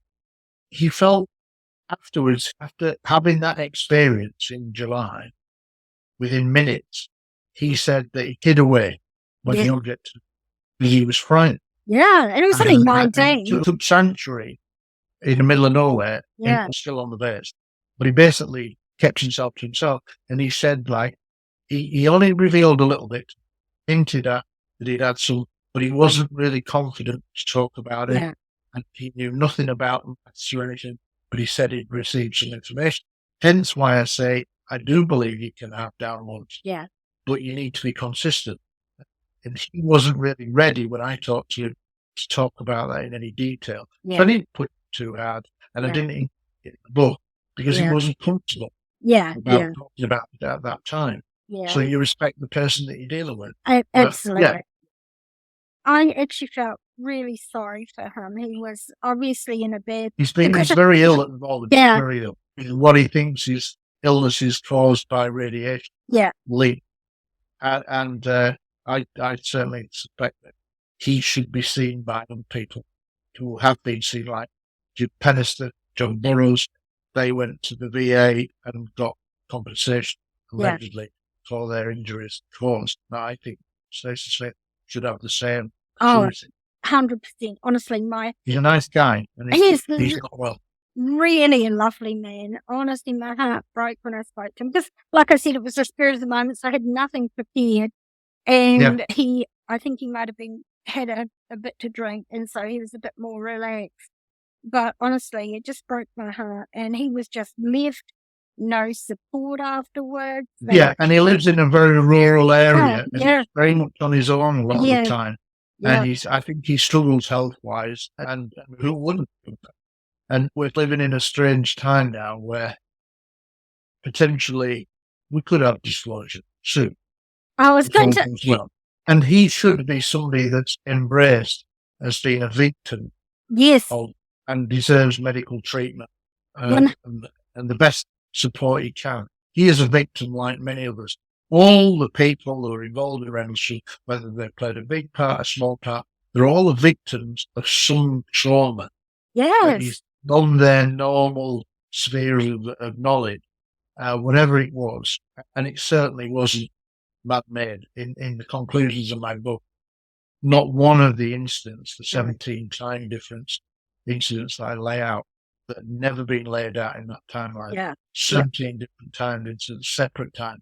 he felt afterwards, after having that experience in July, within minutes, he said that he hid away when the object, because he was frightened. And it was only 19. It took sanctuary in the middle of nowhere, and still on the base. But he basically kept himself to himself. And he said, like, he only revealed a little bit, hinted at that he'd had some, but he wasn't really confident to talk about it. And he knew nothing about maths or anything, but he said he'd received some information. Hence why I say I do believe you can have downloads, but you need to be consistent. And he wasn't really ready when I talked to him to talk about that in any detail. So I didn't put it too hard, and I didn't in the book because he wasn't comfortable about talking about it at that time. So you respect the person that you're dealing with. Absolutely. I actually felt really sorry for him. He was obviously in a bad... He's very ill at the moment. He's very ill. What he thinks his illness is caused by radiation. And I certainly suspect that he should be seen by other people who have been seen, like Jim Penniston, John Burroughs. They went to the VA and got compensation, allegedly, for their injuries caused. Now, I think Stacey Smith should have the same. 100%. Honestly, he's a nice guy. And he's not well. Really a lovely man. Honestly, my heart broke when I spoke to him. Because, like I said, it was the spirit of the moment, so I had nothing prepared. And I think he might have had a bit to drink, and so he was a bit more relaxed. But honestly, it just broke my heart. And he was just left no support afterwards. And he lives in a very rural area, and yeah. he's very much on his own a lot of Yeah. the time. Yeah. And I think he struggles health-wise, and who wouldn't? And we're living in a strange time now where potentially we could have disclosure soon. I was going to. Well, and he should be somebody that's embraced as being a victim Yes. and deserves medical treatment and the best support he can. He is a victim like many of us. All the people who are involved in Rendlesham, whether they've played a big part, a small part, they're all the victims of some trauma. Yes. He's on their normal sphere of knowledge, whatever it was. And it certainly wasn't man-made. In the conclusions of my book, not one of the incidents, the 17 time difference incidents that I lay out, that had never been laid out in that timeline. 17 different time incidents, separate time.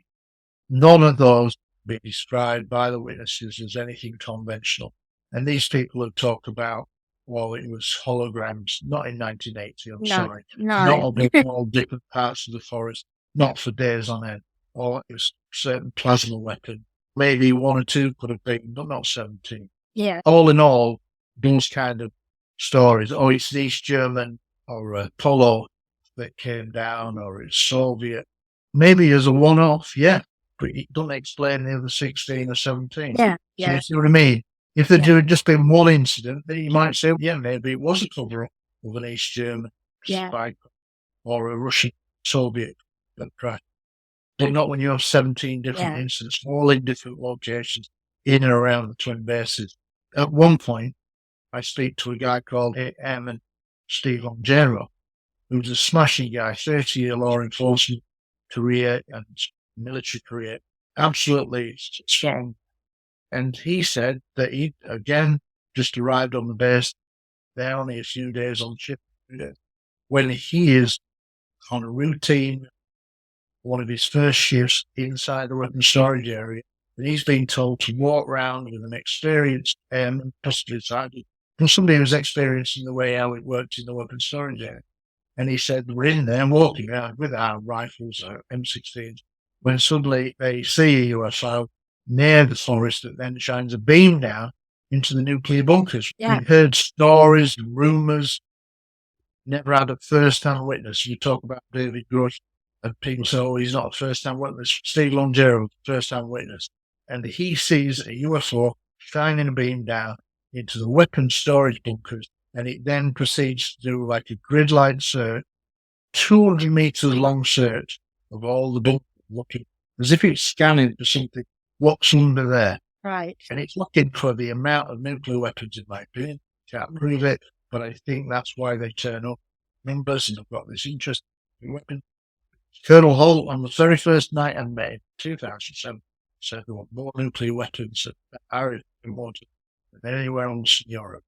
None of those be described by the witnesses as anything conventional. And these people have talked about, well, it was holograms, not in 1980, I'm sorry. Not all different parts of the forest, not for days on end. Or it was certain plasma weapon. Maybe one or two could have been, but not 17. Yeah. All in all, those kind of stories. Oh, it's the East German or Apollo that came down, or it's Soviet. Maybe as a one-off, but it doesn't explain the other 16 or 17. Yeah. So you see what I mean? If there had just been one incident, then you might say, maybe it was a cover-up of an East German spy or a Russian Soviet that crashed. But not when you have 17 different incidents, all in different locations, in and around the twin bases. At one point, I speak to a guy called A.M. Steve Longero, who's a smashing guy, 30-year law enforcement career and military career, absolutely strong. And he said that he, again, just arrived on the base. They're only a few days on shift. When he is on a routine, one of his first shifts inside the weapons storage area, and he's been told to walk around with an experienced custody sergeant, from somebody who's experienced in the way how it works in the weapons storage area. And he said, we're in there walking around with our rifles, our M16s, when suddenly they see a UFO near the forest that then shines a beam down into the nuclear bunkers. We've heard stories and rumours, never had a first-hand witness. You talk about David Grush, and people say, oh, he's not a first-hand witness. Steve Longero, first-hand witness. And he sees a UFO shining a beam down into the weapons storage bunkers, and it then proceeds to do like a grid-light search, 200 meters long search of all the bunkers, looking as if it's scanning for something, what's under there. Right. And it's looking for the amount of nuclear weapons, in my opinion. Can't prove it, but I think that's why they turn up numbers, and they've got this interest in weapons. Colonel Holt, on the very first night in May 2007, said there were more nuclear weapons at Irish than anywhere else in Europe.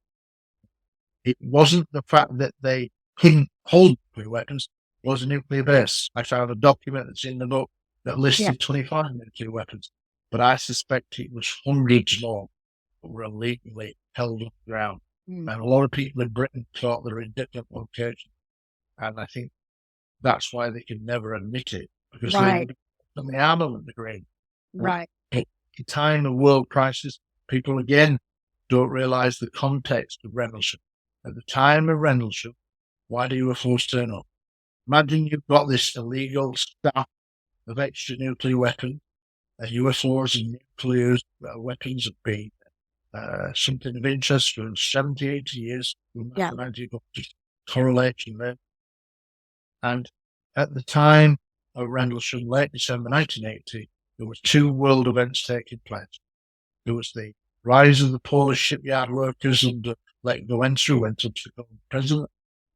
It wasn't the fact that they couldn't hold nuclear weapons, it was a nuclear base. I found a document that's in the book that listed 25 nuclear weapons, but I suspect it was hundreds more that were illegally held on the ground. And a lot of people in Britain thought they were in different locations. And I think that's why they can never admit it, because they're from the armament degrade. Right. At the time of world crisis, people again don't realise the context of Rendlesham. At the time of Rendlesham, why do UFOs turn up? Imagine you've got this illegal staff of extra nuclear weapons. UFOs and nuclear weapons have been something of interest for 70, 80 years. Mathematical correlation there. And at the time of Rendlesham, late December 1980, there were two world events taking place. There was the rise of the Polish shipyard workers under Lech Wałęsa, who went up to become president,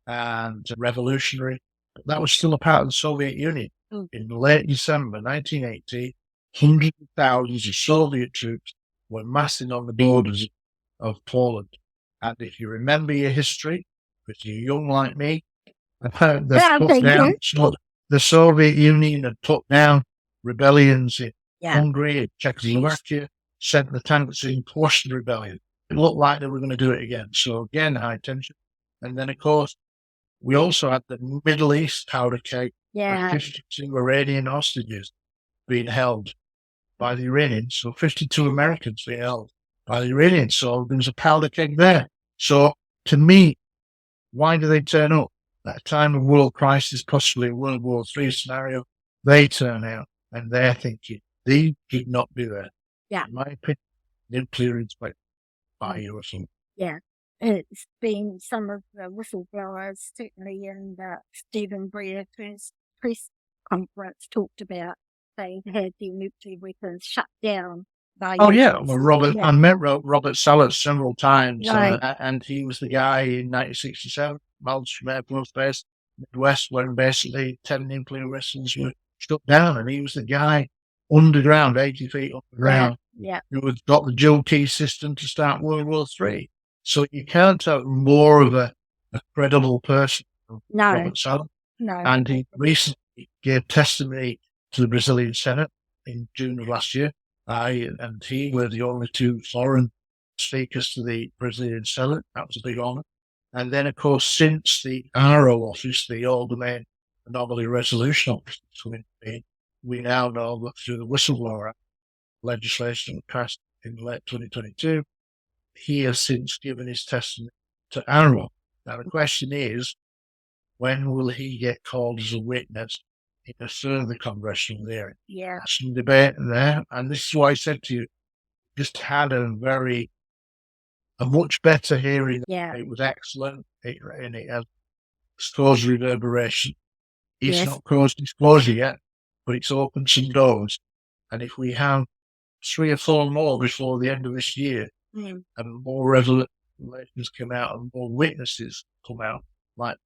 and revolutionary. But that was still a part of the Soviet Union. In late December 1980, hundreds of thousands of Soviet troops were massing on the borders of Poland. And if you remember your history, if you're young like me, the Soviet Union had put down rebellions in Hungary and Czechoslovakia, sent the tanks in, quashed the rebellion. It looked like they were going to do it again. So again, high tension. And then, of course, We also had the Middle East powder keg Yeah. 52 Iranian hostages being held by the Iranians. So 52 Americans being held by the Iranians. So there was a powder keg there. So to me, why do they turn up? At a time of world crisis, possibly a World War III scenario, they turn out and they're thinking, they should not be there. Yeah. In my opinion, nuclear inspector fire or something. Yeah. It's been some of the whistleblowers, certainly in Stephen Brereton's press conference, talked about they had their nuclear weapons shut down by Oh yeah, US. well, Robert. Yeah. I met Robert Sellers several times, Right. and he was the guy in 1967, Malmstrom Air Force Base, Midwest, when basically 10 nuclear vessels were shut down, and he was the guy underground, 80 feet underground, Yeah. who had got the dual key system to start World War III. So you can't have more of a credible person than No. Robert Sellers. No. And he recently gave testimony to the Brazilian Senate in June of last year. I and he were the only two foreign speakers to the Brazilian Senate. That was a big honour. And then, of course, since the ARO office, the All Domain Anomaly Resolution Office, we now know that through the whistleblower legislation passed in late 2022, he has since given his testimony to ARO. Now, the question is, when will he get called as a witness in a further congressional hearing? Yeah. Some debate there, and this is why I said to you, just had a much better hearing. Yeah. It was excellent, and it has caused reverberation. It's Yes. not caused disclosure yet, but it's opened some doors. And if we have 3 or 4 more before the end of this year, and more revelations come out and more witnesses come out, like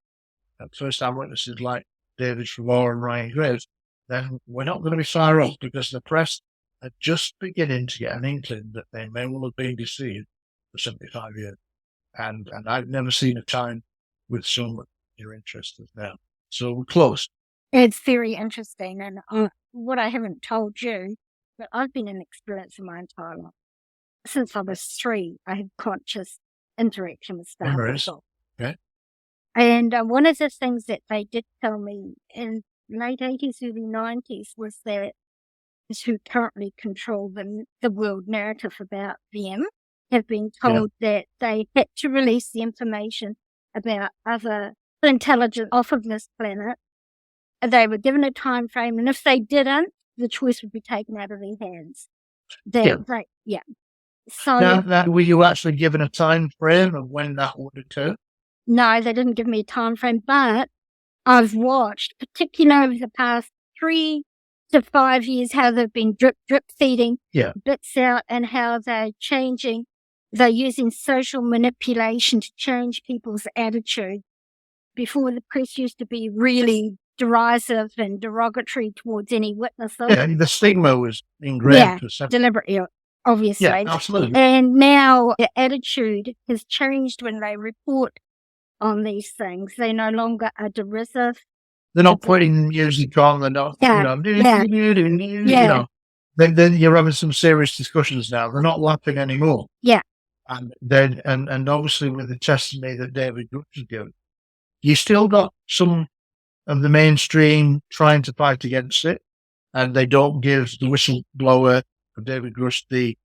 first-time witnesses like David Trevor and Ryan Graves, then we're not going to be far off, because the press are just beginning to get an inkling that they may well have been deceived for 75 years. And I've never seen a time with so much your interest as now. So we're close. It's very interesting. And what I haven't told you, but I've been an experiencer my entire life. Since I was 3, I have conscious interaction with Star Memories. people. Okay. And one of the things that they did tell me in late 80s, early 90s was that those who currently control the world narrative about them have been told that they had to release the information about other intelligence off of this planet. They were given a time frame, and if they didn't, the choice would be taken out of their hands. So Now, were you actually given a time frame of when that would occur? no, they didn't give me a time frame, but I've watched, particularly over the past 3 to 5 years, how they've been drip feeding bits out, and how they're changing. They're using social manipulation to change people's attitude. Before, the press used to be really derisive and derogatory towards any witnesses. Yeah, the stigma was ingrained. Deliberately, obviously. Yeah, absolutely. And now the attitude has changed when they report on these things. They no longer are derisive. They're not putting music on. They're not, Then you're having some serious discussions now. They're not laughing anymore. Yeah. And then, and obviously with the testimony that David Grush has given, you still got some of the mainstream trying to fight against it, and they don't give the whistleblower of David Grush the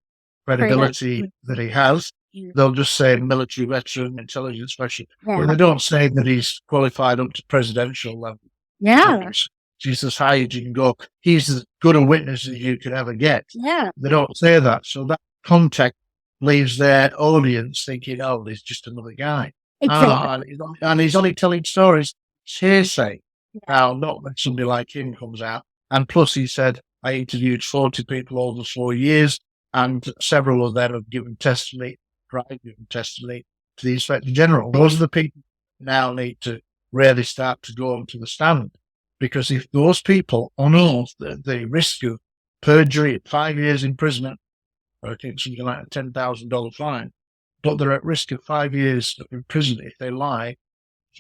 credibility that he has. They'll just say military veteran, intelligence specialist. But they don't say that he's qualified up to presidential level. Yeah. He's as high as you can go. He's as good a witness as you could ever get. Yeah. They don't say that. So that context leaves their audience thinking, oh, there's just another guy. Exactly. And he's only telling stories. It's hearsay. Now, not when somebody like him comes out. And plus, he said, I interviewed 40 people over 4 years, and several of them have given testimony, given testimony to the Inspector General. Those are the people who now need to really start to go onto the stand. Because if those people unearth the risk of perjury at 5 years imprisonment, or I think something like a $10,000 fine, but they're at risk of 5 years of imprisonment if they lie,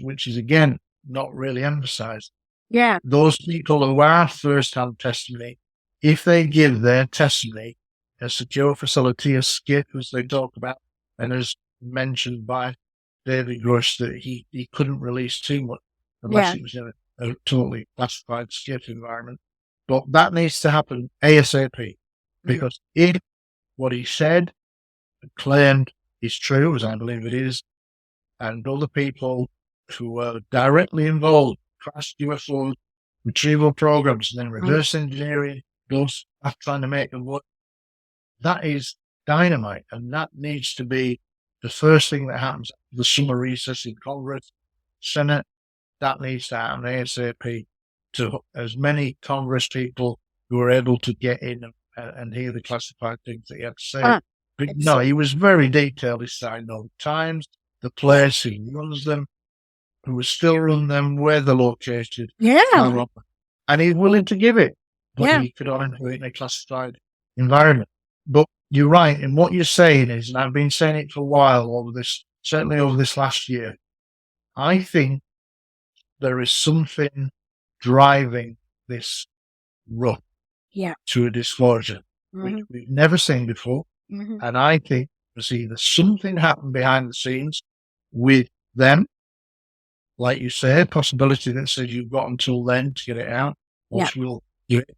which is, again, not really emphasized. Yeah. Those people who are first-hand testimony, if they give their testimony, a secure facility, a skip, as they talk about, and as mentioned by David Rush that he couldn't release too much unless it was in a totally classified security environment. But that needs to happen ASAP, because if what he said and claimed is true, as I believe it is, and other people who were directly involved, crashed UFO retrieval programs and then reverse engineering those trying to make them work, that is dynamite, and that needs to be the first thing that happens after the summer recess in Congress, Senate. That needs to happen ASAP to as many Congress people who are able to get in and hear the classified things that he had to say. But no, he was very detailed. He signed all the times, the place, who runs them, who will still run them, where they're located. And he's willing to give it, but he could only do it in a classified environment. But you're right, and what you're saying is, and I've been saying it for a while certainly over this last year, I think there is something driving this rush to a disclosure, which we've never seen before. And I think there's either something happened behind the scenes with them, like you say, a possibility that says you've got until then to get it out, or we'll do it.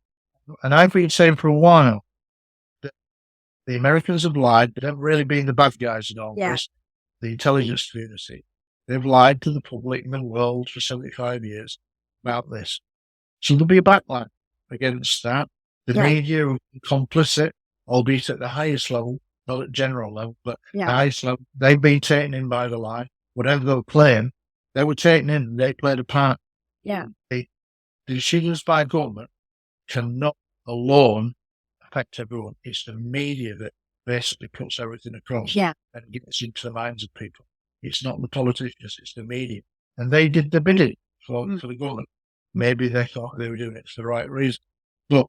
And I've been saying for a while that the Americans have lied. They haven't really been the bad guys in all this. The intelligence community. They've lied to the public and the world for 75 years about this. So there'll be a backlash against that. The media are complicit, albeit at the highest level, not at general level, but the highest level. They've been taken in by the lie. Whatever they'll claim, they were taken in and they played a part. The decisions by government cannot alone affect everyone. It's the media that basically puts everything across and gets into the minds of people. It's not the politicians, it's the media. And they did the bidding for the government. Maybe they thought they were doing it for the right reason. But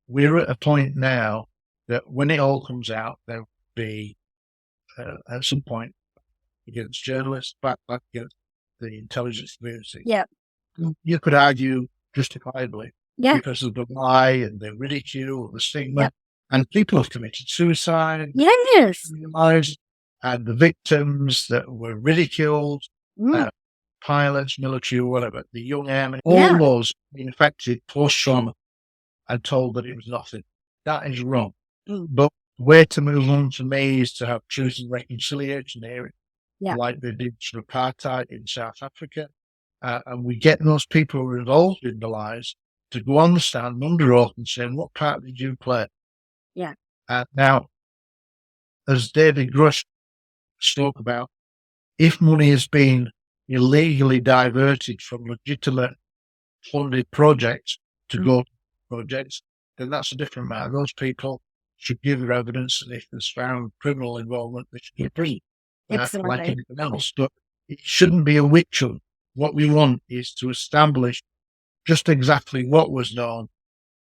we're at a point now that when it all comes out, there will be, at some point, against journalists, backlash against the intelligence community. You could argue justifiably because of the lie and the ridicule, the stigma, and people have committed suicide. And the victims that were ridiculed, pilots, military, or whatever, the young airmen, all those being affected post-trauma and told that it was nothing. That is wrong. But the way to move on to me is to have truth and reconciliation hearings, like they did for apartheid in South Africa. And we get those people who are involved in the lies to go on the stand under oath and say, what part did you play? Now, as David Rush spoke about, if money has been illegally diverted from legitimate funded projects to go to projects, then that's a different matter. Those people should give their evidence, and if there's found criminal involvement, they should get free, like anything else. But it shouldn't be a witch hunt. What we want is to establish just exactly what was known,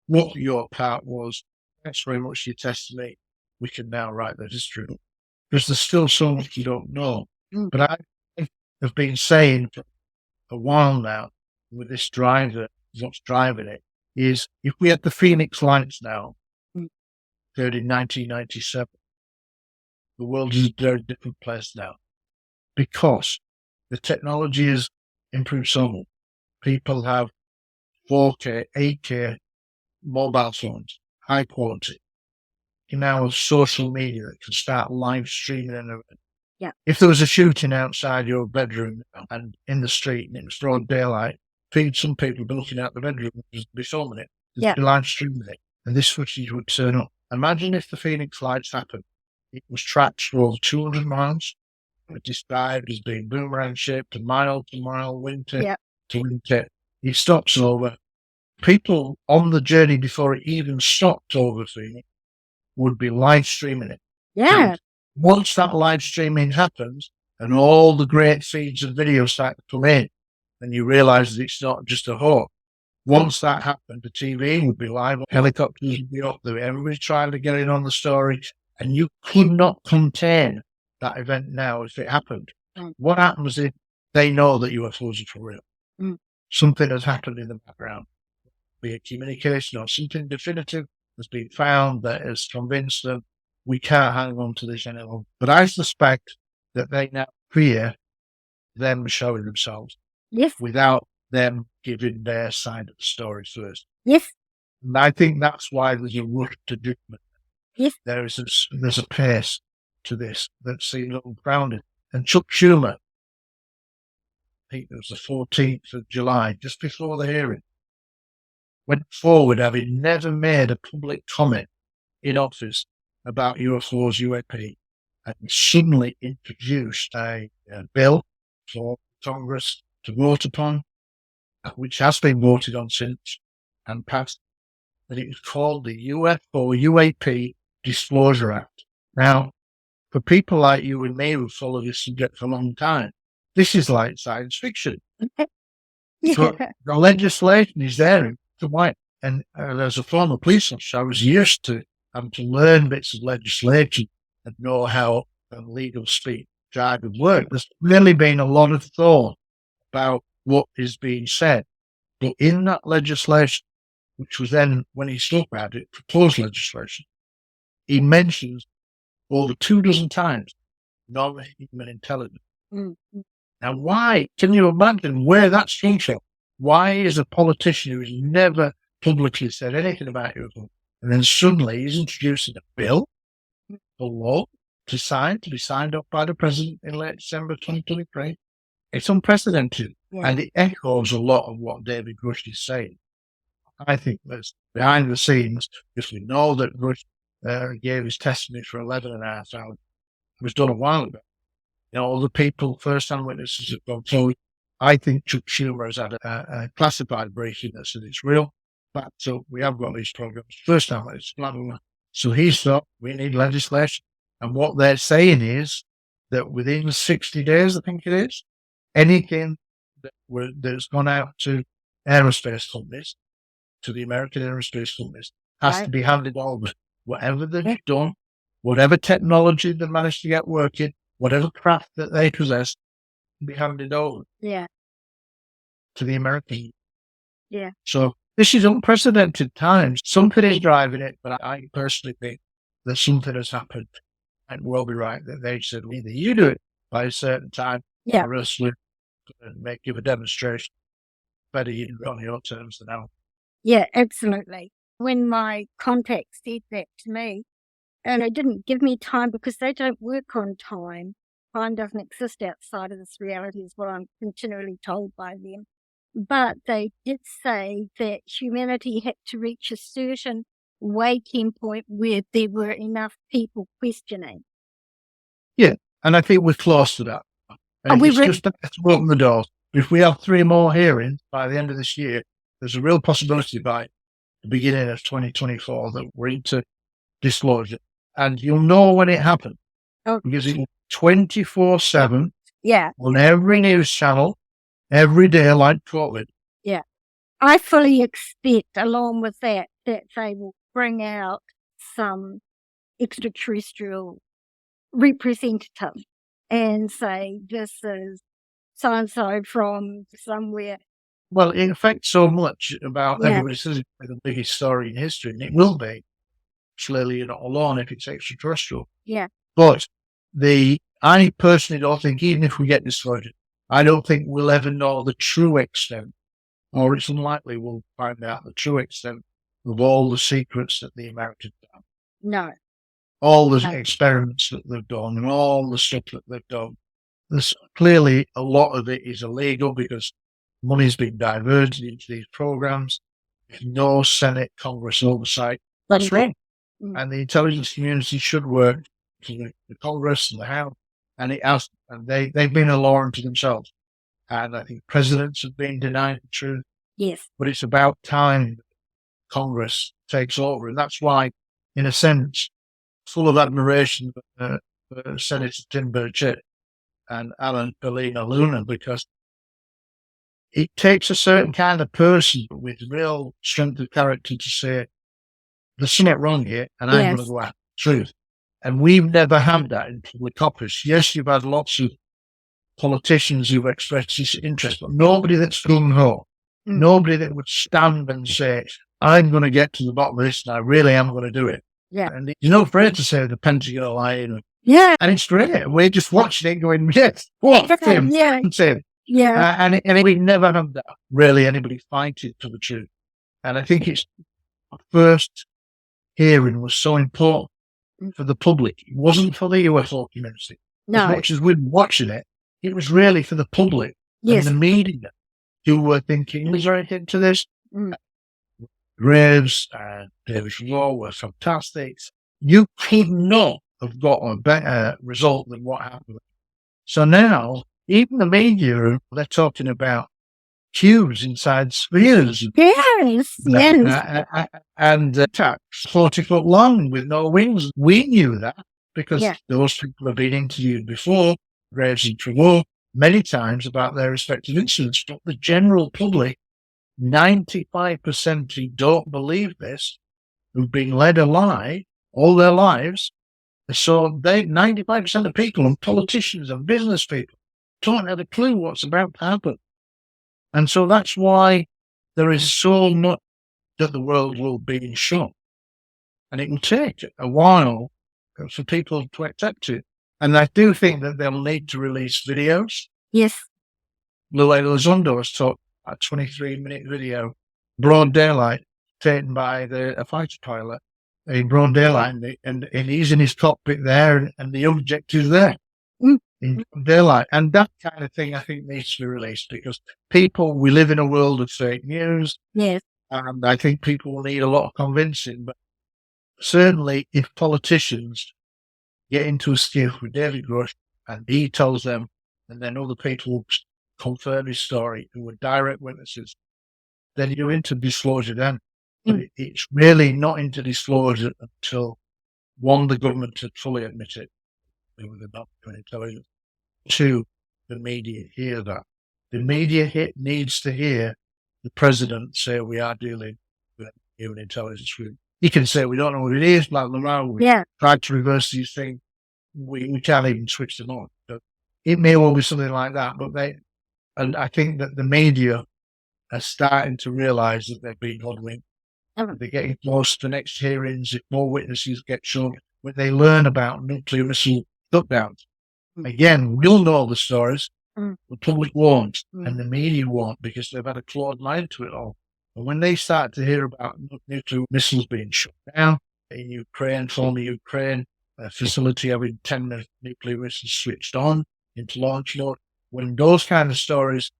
what your part was. Thanks very much for your testimony. We can now write the history book. Because there's still so much you don't know. But I have been saying for a while now, with this driver, what's driving it, is if we had the Phoenix Lights now, occurred in 1997, the world is a very different place now. Because the technology has improved so much. People have 4K, 8K mobile phones, high quality. You now have social media that can start live streaming and everything. If there was a shooting outside your bedroom and in the street and it was broad daylight, some people would be looking out the bedroom and be filming it, be live streaming it, and this footage would turn up. Imagine if the Phoenix Lights happened. It was tracked for over 200 miles. It was described as being boomerang shaped, mile to mile, winter to winter. It stops over. People on the journey before it even stopped over Phoenix would be live streaming it. And once that live streaming happens and all the great feeds of video start to come in, then you realise that it's not just a hoax. Once that happened, the TV would be live, helicopters would be up there, everybody's trying to get in on the story, and you could not contain that event now if it happened. What happens if they know that UFOs are for real? Something has happened in the background, be it communication or something definitive has been found that has convinced them we can't hang on to this anymore. But I suspect that they now fear them showing themselves Yes. without them giving their side of the story first. Yes. And I think that's why there's a rush to judgment. Yes. There's a pace to this that seems ungrounded. And Chuck Schumer, I think it was the 14th of July, just before the hearing, went forward having never made a public comment in office about UFOs, UAP, and suddenly introduced a bill for Congress to vote upon, which has been voted on since and passed, and it was called the UFO UAP Disclosure Act. Now, for people like you and me who follow this subject for a long time, this is like science fiction. Yeah. But the legislation is there in white. And as a former police officer, I was used to having to learn bits of legislation and know how legal speak jargon work. There's really been a lot of thought about what is being said. But in that legislation, which was then, when he spoke about it, proposed legislation, he mentions over 24 times non-human intelligence. Mm-hmm. Now, why? Can you imagine where that's come from? Why is a politician who's never publicly said anything about UFO, and then suddenly he's introducing a bill, a law, to be signed up by the president in late December 2023? It's unprecedented, and it echoes a lot of what David Rush is saying. I think that's behind the scenes, because we know that Rush gave his testimony for 11.5 hours. It was done a while ago. All the people, first-hand witnesses have gone forward. I think Chuck Schumer has had a classified briefing that said it's real. But so we have got these programs. First-hand witnesses, blah, blah, blah. So he thought we need legislation. And what they're saying is that within 60 days, I think it is, anything that's gone out to aerospace companies, to the American aerospace companies, has to be handed over. Whatever they've done, whatever technology they managed to get working, whatever craft that they possess, be handed over to the Americans. Yeah. So this is unprecedented times. Something is driving it, but I personally think that something has happened, and will be right that they said either you do it by a certain time, or else we'll give a demonstration. Better you do it on your terms than ours. Yeah, absolutely. When my contact said that to me, and it didn't give me time because they don't work on time. Time doesn't exist outside of this reality, is what I'm continually told by them. But they did say that humanity had to reach a certain waking point where there were enough people questioning. Yeah, and I think we're close to that. And it's just to open the doors. If we have 3 more hearings by the end of this year, there's a real possibility by the beginning of 2024 that we're into disclosure. And you'll know when it happened. Because it's 24/7 on every news channel, every day, like COVID. Yeah. I fully expect, along with that they will bring out some extraterrestrial representative and say, this is so-and-so from somewhere. Well, it affects so much about everybody says it's the biggest story in history, and it will be. Clearly, you're not alone if it's extraterrestrial. Yeah. But I personally don't think, even if we get disclosure, I don't think we'll ever know the true extent, or it's unlikely we'll find out the true extent of all the secrets that the Americans have. No. All the experiments that they've done and all the stuff that they've done. There's clearly a lot of it is illegal because money's been diverted into these programs. There's no Senate, Congress oversight. That's wrong. And the intelligence community should work to the Congress and the House, and it has, and they've been a law unto themselves. And I think presidents have been denied the truth. Yes. But it's about time Congress takes over, and that's why, in a sense, full of admiration for Senator Tim Burchett and Alan Bellina Luna, because it takes a certain kind of person with real strength of character to say, there's something wrong here, and I'm going to go after the truth. And we've never had that in public office. Yes, you've had lots of politicians who've expressed this interest, but nobody that's gung-ho. Nobody that would stand and say, I'm going to get to the bottom of this, and I really am going to do it. Yeah. And he's not afraid to say the Pentagon lying, Yeah. And it's great. We're just watching it going, yes, what? Him, Yeah. him. Yeah. And we never had that, really, anybody fighting for the truth. And I think it's first hearing was so important for the public. It wasn't for the UFO community. As No. much as we're watching it, it was really for the public Yes. and the media who were thinking, is there anything to this? Mm. Graves and David Law were fantastic. You could not have got a better result than what happened. So now, even the media, they're talking about cubes inside spheres. Yes. Yes. And attacks 40 foot long with no wings. We knew that because Yeah. those people have been interviewed before, Graves and Trelaw, many times about their respective incidents. But the general public, 95% who don't believe this, who've been led a lie all their lives. So 95% of people and politicians and business people don't have a clue what's about to happen. And so that's why there is so much that the world will be in shock. And it will take a while for people to accept it. And I do think that they'll need to release videos. Yes. Lou Elizondo has taught a 23-minute video, broad daylight, taken by a fighter pilot in broad daylight, and he's in his cockpit there, and the object is there in daylight. And that kind of thing, I think, needs to be released because we live in a world of fake news. Yes. And I think people will need a lot of convincing. But certainly, if politicians get into a skiff with David Grush and he tells them, and then other people confirm his story who were direct witnesses, then you're into disclosure then. But it's really not into disclosure until, one, the government had fully admitted they were not doing intelligence. Two, the media hear that. The media needs to hear the president say we are dealing with human intelligence. He can say we don't know what it is, blah, blah, blah. We tried to reverse these things. We can't even switch them on. So it may well be something like that, and I think that the media are starting to realise that they're being hoodwinked. They're getting close to the next hearings. If more witnesses get shown, when they learn about nuclear missile shutdowns, again, we'll know the stories. The public won't, and the media won't, because they've had a clawed mind to it all. And when they start to hear about nuclear missiles being shut down in Ukraine, former Ukraine, a facility having 10 nuclear missiles switched on into launch mode, when those kind of stories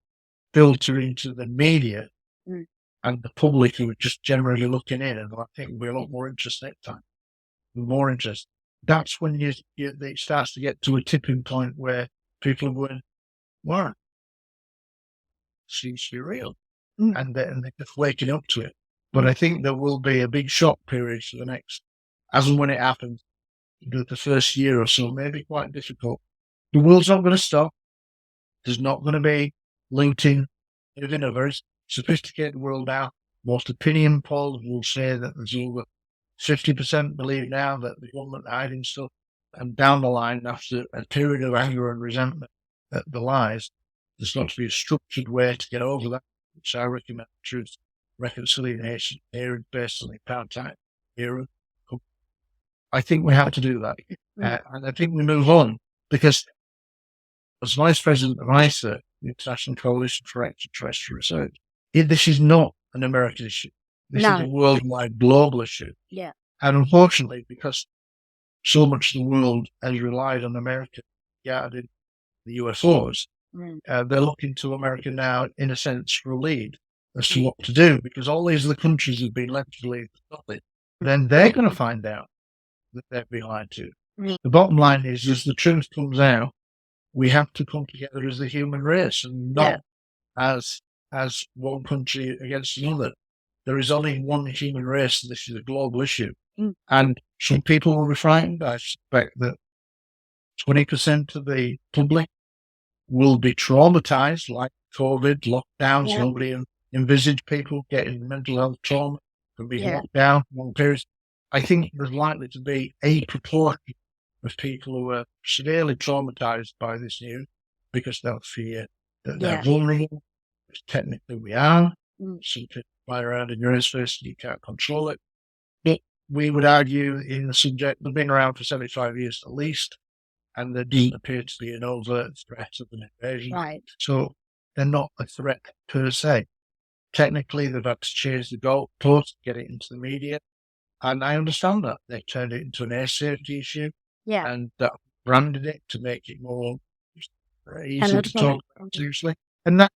filter into the media and the public who are just generally looking in, and I think we're a lot more interested next time. More interest. That's when it starts to get to a tipping point where people are going, "Wow, seems to be real," and they're just waking up to it. But I think there will be a big shock period for the next, as and when it happens, the first year or so may be quite difficult. The world's not going to stop. There's not going to be looting. We live in a very sophisticated world now. Most opinion polls will say that there's over 50% believe now that the government hiding stuff, and down the line, after a period of anger and resentment at the lies, there's got to be a structured way to get over that, which I recommend Truth, Reconciliation, hearing based on the apartheid era. I think we have to do that. And I think we move on because, as Vice President of ISA, the International Coalition for Extraterrestrial Research, this is not an American issue. This is a worldwide global issue. Yeah. And unfortunately, because so much of the world has relied on America regarding the UFOs, they're looking to America now, in a sense, for a lead as to what to do, because all these other countries have been left to lead nothing. Then they're going to find out that they've been lied to. The bottom line is, as the truth comes out, we have to come together as the human race and not as one country against another. There is only one human race, and this is a global issue. And some people will be frightened. I suspect that 20% of the public will be traumatized, like COVID, lockdowns. Nobody envisaged people getting mental health trauma from being locked down long periods. I think there's likely to be a proportion of people who are severely traumatized by this news because they'll fear that they're vulnerable. Technically, we are. Some people fly around in your airspace and you can't control it. But we would argue in the subject, they've been around for 75 years at least. and there doesn't appear to be an overt threat of an invasion. Right. So they're not a threat per se. Technically, they've had to change the goalpost to get it into the media, and I understand that. They turned it into an air safety issue, Yeah. and that branded it to make it more easy to talk about seriously. And that,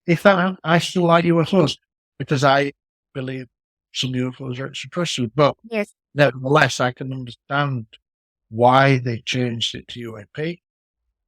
I still like UFOs because I believe some UFOs are extraterrestrial, but Yes. nevertheless, I can understand why they changed it to UAP,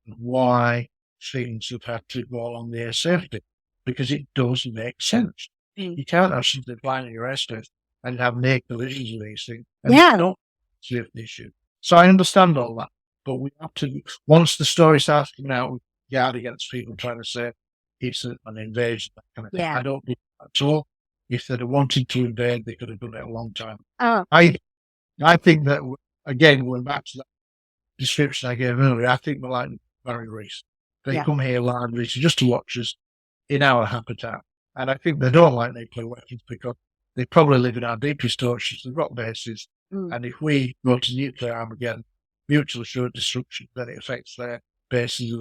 and why things have had to go along the air safety, because it does make sense. You can't have something flying in your airspace and have near collisions with these things. And Yeah. not safety issue. So I understand all that, but we have to, once the story starts coming out, we guard against people trying to say it's an invasion, that kind of thing. Yeah. I don't believe that at all. If they'd have wanted to invade, they could have done it a long time. Oh, I think that, again, going back to that description I gave earlier, I think we're like Barry Reese. They Yeah. come here largely just to watch us in our habitat. And I think they don't like nuclear weapons because they probably live in our deepest oceans, they've got bases. And if we go to nuclear Armageddon, mutual assured destruction, then it affects their bases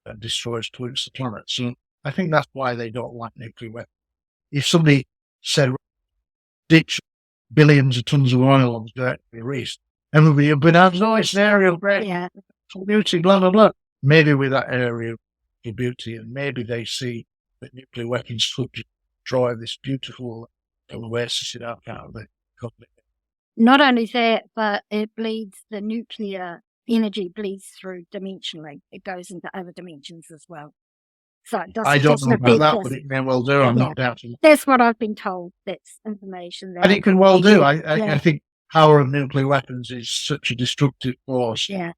and destroys, pollutes the planet. So I think that's why they don't like nuclear weapons. If somebody said, ditch billions of tons of oil on the Reef, everybody would be out, no, it's an area of great beauty, blah, blah, blah. Maybe with that area of beauty, and maybe they see that nuclear weapons could destroy this beautiful oasis out of the continent. Not only that, but it bleeds, the nuclear energy bleeds through dimensionally. It goes into other dimensions as well. So it doesn't I don't just know about affect that, us. but it may well do. I'm not doubting it. That's what I've been told. That's information that And it can well do. Yeah. I think power of nuclear weapons is such a destructive force. Yeah.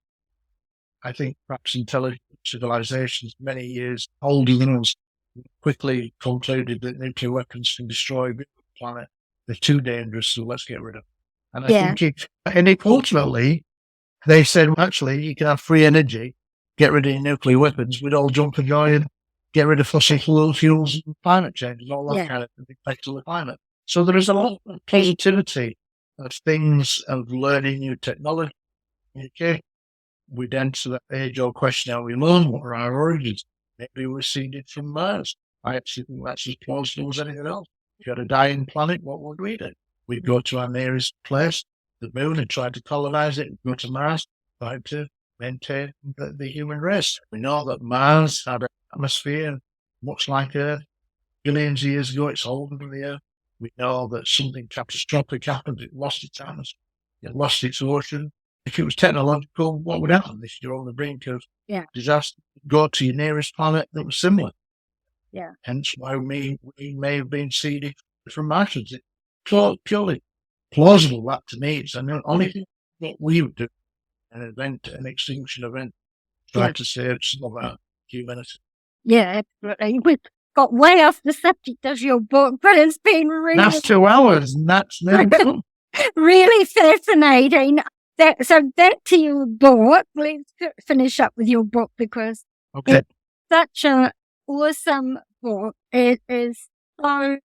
I think perhaps intelligent civilizations many years older than us quickly concluded that nuclear weapons can destroy the planet. They're too dangerous, so let's get rid of them. And I think ultimately, they said, actually, you can have free energy, get rid of nuclear weapons, we'd all jump for joy and get rid of fossil fuels and climate change and all that kind of effect on the climate. So there is a lot of positivity of things, of learning new technology. Okay. We'd enter that age-old question, how we learn, what are our origins? Maybe we're seeded from Mars. I actually think that's as plausible as anything else. If you had a dying planet, what would we do? We'd go to our nearest place, the moon, and try to colonize it, and go to Mars, try to maintain the human race. We know that Mars had an atmosphere much like Earth. Billions of years ago, it's older than the Earth. We know that something catastrophic happened. It lost its atmosphere. It lost its ocean. If it was technological, what would happen if you're on the brink of disaster? Go to your nearest planet that was similar. Yeah. Hence why we may have been seeded from Martians. It's purely plausible, that to me. It's the only thing that we would do, an extinction event, try to save some of our humanity. Yeah, absolutely. We've got way off the subject of your book, but it's been really... That's 2 hours, and that's really fascinating. So back to your book. Let's finish up with your book because it's such an awesome book. It is so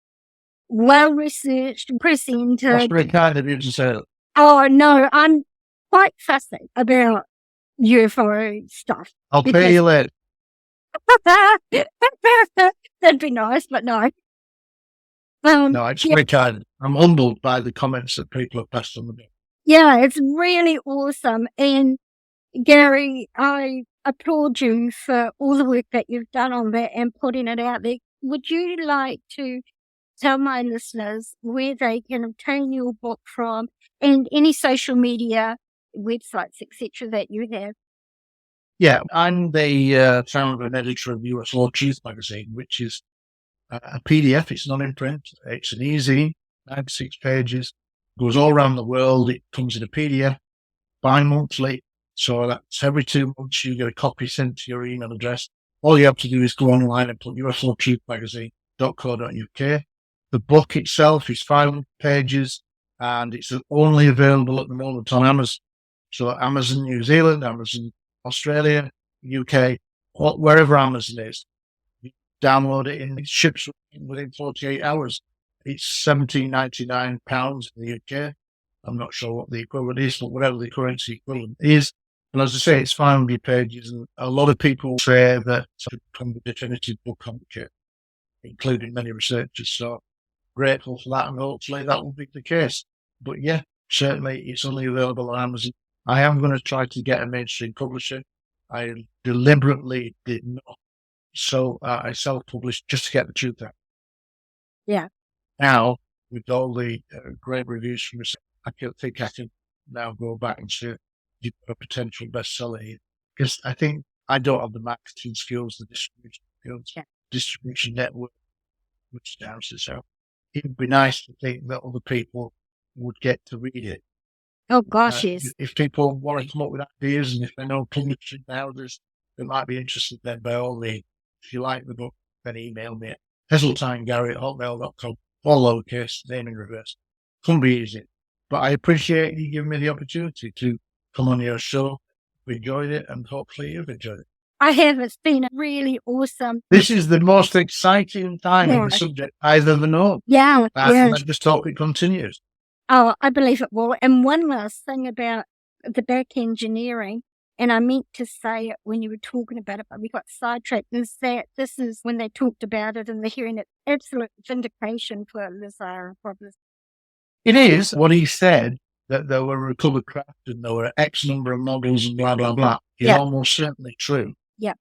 well researched and presented. That's very kind of you to say that. Oh no, I'm quite fussy about UFO stuff. I'll pay you later. That'd be nice, but no. No, it's very kind. I'm humbled by the comments that people have passed on the book. Yeah, it's really awesome. And Gary, I applaud you for all the work that you've done on that and putting it out there. Would you like to tell my listeners where they can obtain your book from and any social media websites, etc., that you have? Yeah, I'm the founder and editor of UFO Truth magazine, which is a PDF. It's not in print. It's an easy 96 pages. Goes all around the world. It comes in a PDF bi-monthly. So that's every 2 months you get a copy sent to your email address. All you have to do is go online and put ufotruthmagazine.co.uk. The book itself is 500 pages and it's only available at the moment on Amazon. So Amazon New Zealand, Amazon Australia, UK, wherever Amazon is. You download it and it ships within 48 hours. It's £17.99 in the UK. I'm not sure what the equivalent is, but whatever the currency equivalent is, And as I say, it's 500 pages, and a lot of people say that it should become the definitive book on the case, including many researchers. So grateful for that, and hopefully that will be the case. But yeah, certainly it's only available on Amazon. I am going to try to get a mainstream publisher. I deliberately did not. So I self-published just to get the truth out. Yeah. Now, with all the great reviews from us, I think I can now go back and say you've got a potential bestseller here. Because I think I don't have the marketing skills, the distribution skills, distribution network, which down to so. It would be nice to think that other people would get to read it. Oh gosh, yes. If people want to come up with ideas, and if they know publishing houses that might be interested, then by all means, if you like the book, then email me at heseltine@hotmail.com, all lowercase, name in reverse. Couldn't be easy. But I appreciate you giving me the opportunity to come on your show. We enjoyed it, and hopefully you've enjoyed it. I have. It's been really awesome. This is the most exciting time in the subject I've ever known. Yeah. I just hope it continues. Oh, I believe it will. And one last thing about the back engineering, and I meant to say it when you were talking about it, but we got sidetracked, is that this is when they talked about it in the hearing, it's absolute vindication for Lazar and Bob Lazar. It is what he said, that there were recovered craft and there were X number of models and blah, blah, blah, is almost certainly true. Yeah.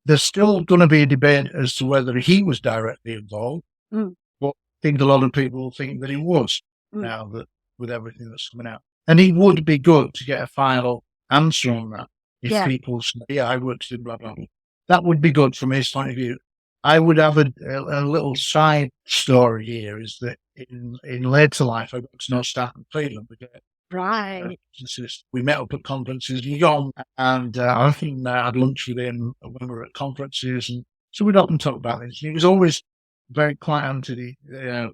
There's still going to be a debate as to whether he was directly involved, but I think a lot of people think that he was now that with everything that's coming out. And it would be good to get a final answer on that. If people say, I worked in blah, blah, blah. That would be good from his point of view. I would have a little side story here, is that in later life, I got to know staff in Cleveland. Right. We met up at conferences. We got on, and I often had lunch with him when we were at conferences. And so we'd often talk about this. He was always very quiet onto the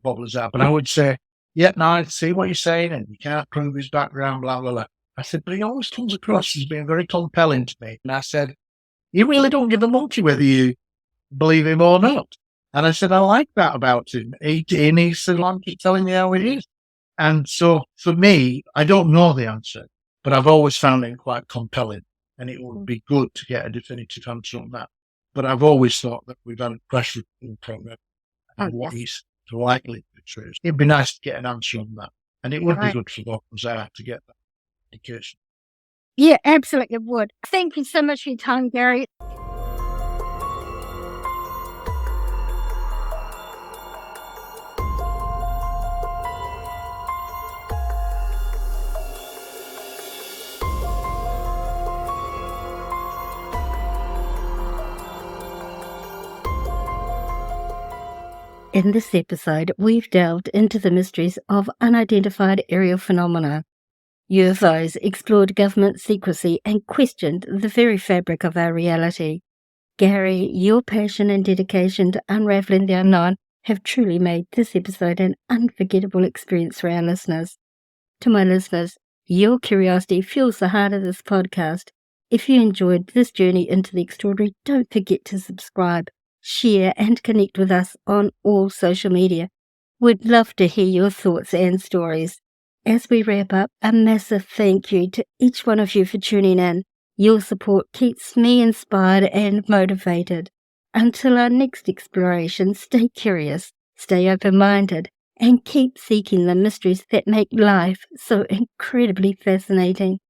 Bob Lazar. But I would say, now I see what you're saying, and you can't prove his background, blah, blah, blah. I said, but he always comes across as being very compelling to me. And I said, you really don't give a monkey whether you believe him or not. And I said, I like that about him. He said, I'm just telling you how it is. And so for me, I don't know the answer, but I've always found it quite compelling, and it would be good to get a definitive answer on that. But I've always thought that we've had a press program and what he's likely to be true. It'd be nice to get an answer on that. And it would be good for Bob Lazar to get that indication. Yeah, absolutely it would. Thank you so much for your time, Gary. In this episode, we've delved into the mysteries of unidentified aerial phenomena. UFOs explored government secrecy and questioned the very fabric of our reality. Gary, your passion and dedication to unraveling the unknown have truly made this episode an unforgettable experience for our listeners. To my listeners, your curiosity fuels the heart of this podcast. If you enjoyed this journey into the extraordinary, don't forget to subscribe, share, and connect with us on all social media. We'd love to hear your thoughts and stories. As we wrap up, a massive thank you to each one of you for tuning in. Your support keeps me inspired and motivated. Until our next exploration, stay curious, stay open-minded, and keep seeking the mysteries that make life so incredibly fascinating.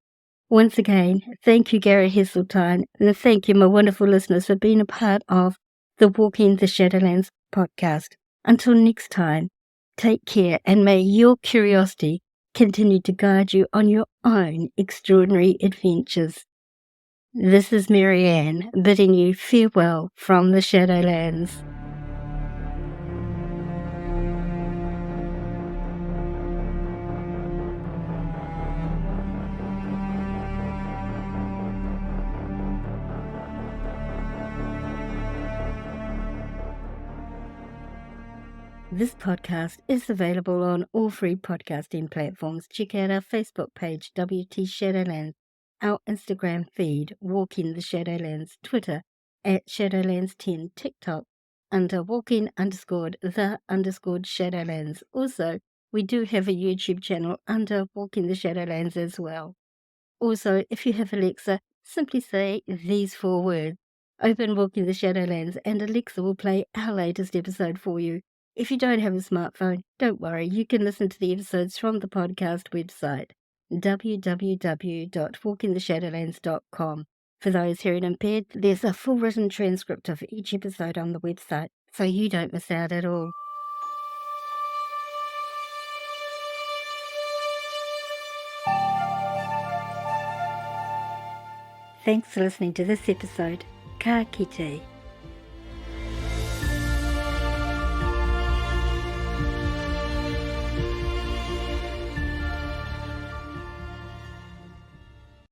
Once again, thank you, Gary Heseltine, and thank you, my wonderful listeners, for being a part of the Walking the Shadowlands podcast. Until next time, take care, and may your curiosity continue to guide you on your own extraordinary adventures. This is Marianne, bidding you farewell from the Shadowlands. This podcast is available on all free podcasting platforms. Check out our Facebook page, WT Shadowlands, our Instagram feed, Walking the Shadowlands, Twitter, @Shadowlands10, TikTok, under walking_the_Shadowlands. Also, we do have a YouTube channel under Walking the Shadowlands as well. Also, if you have Alexa, simply say these 4 words. Open Walking the Shadowlands and Alexa will play our latest episode for you. If you don't have a smartphone, don't worry, you can listen to the episodes from the podcast website, www.walkingtheshadowlands.com. For those hearing impaired, there's a full written transcript of each episode on the website, so you don't miss out at all. Thanks for listening to this episode. Ka kite.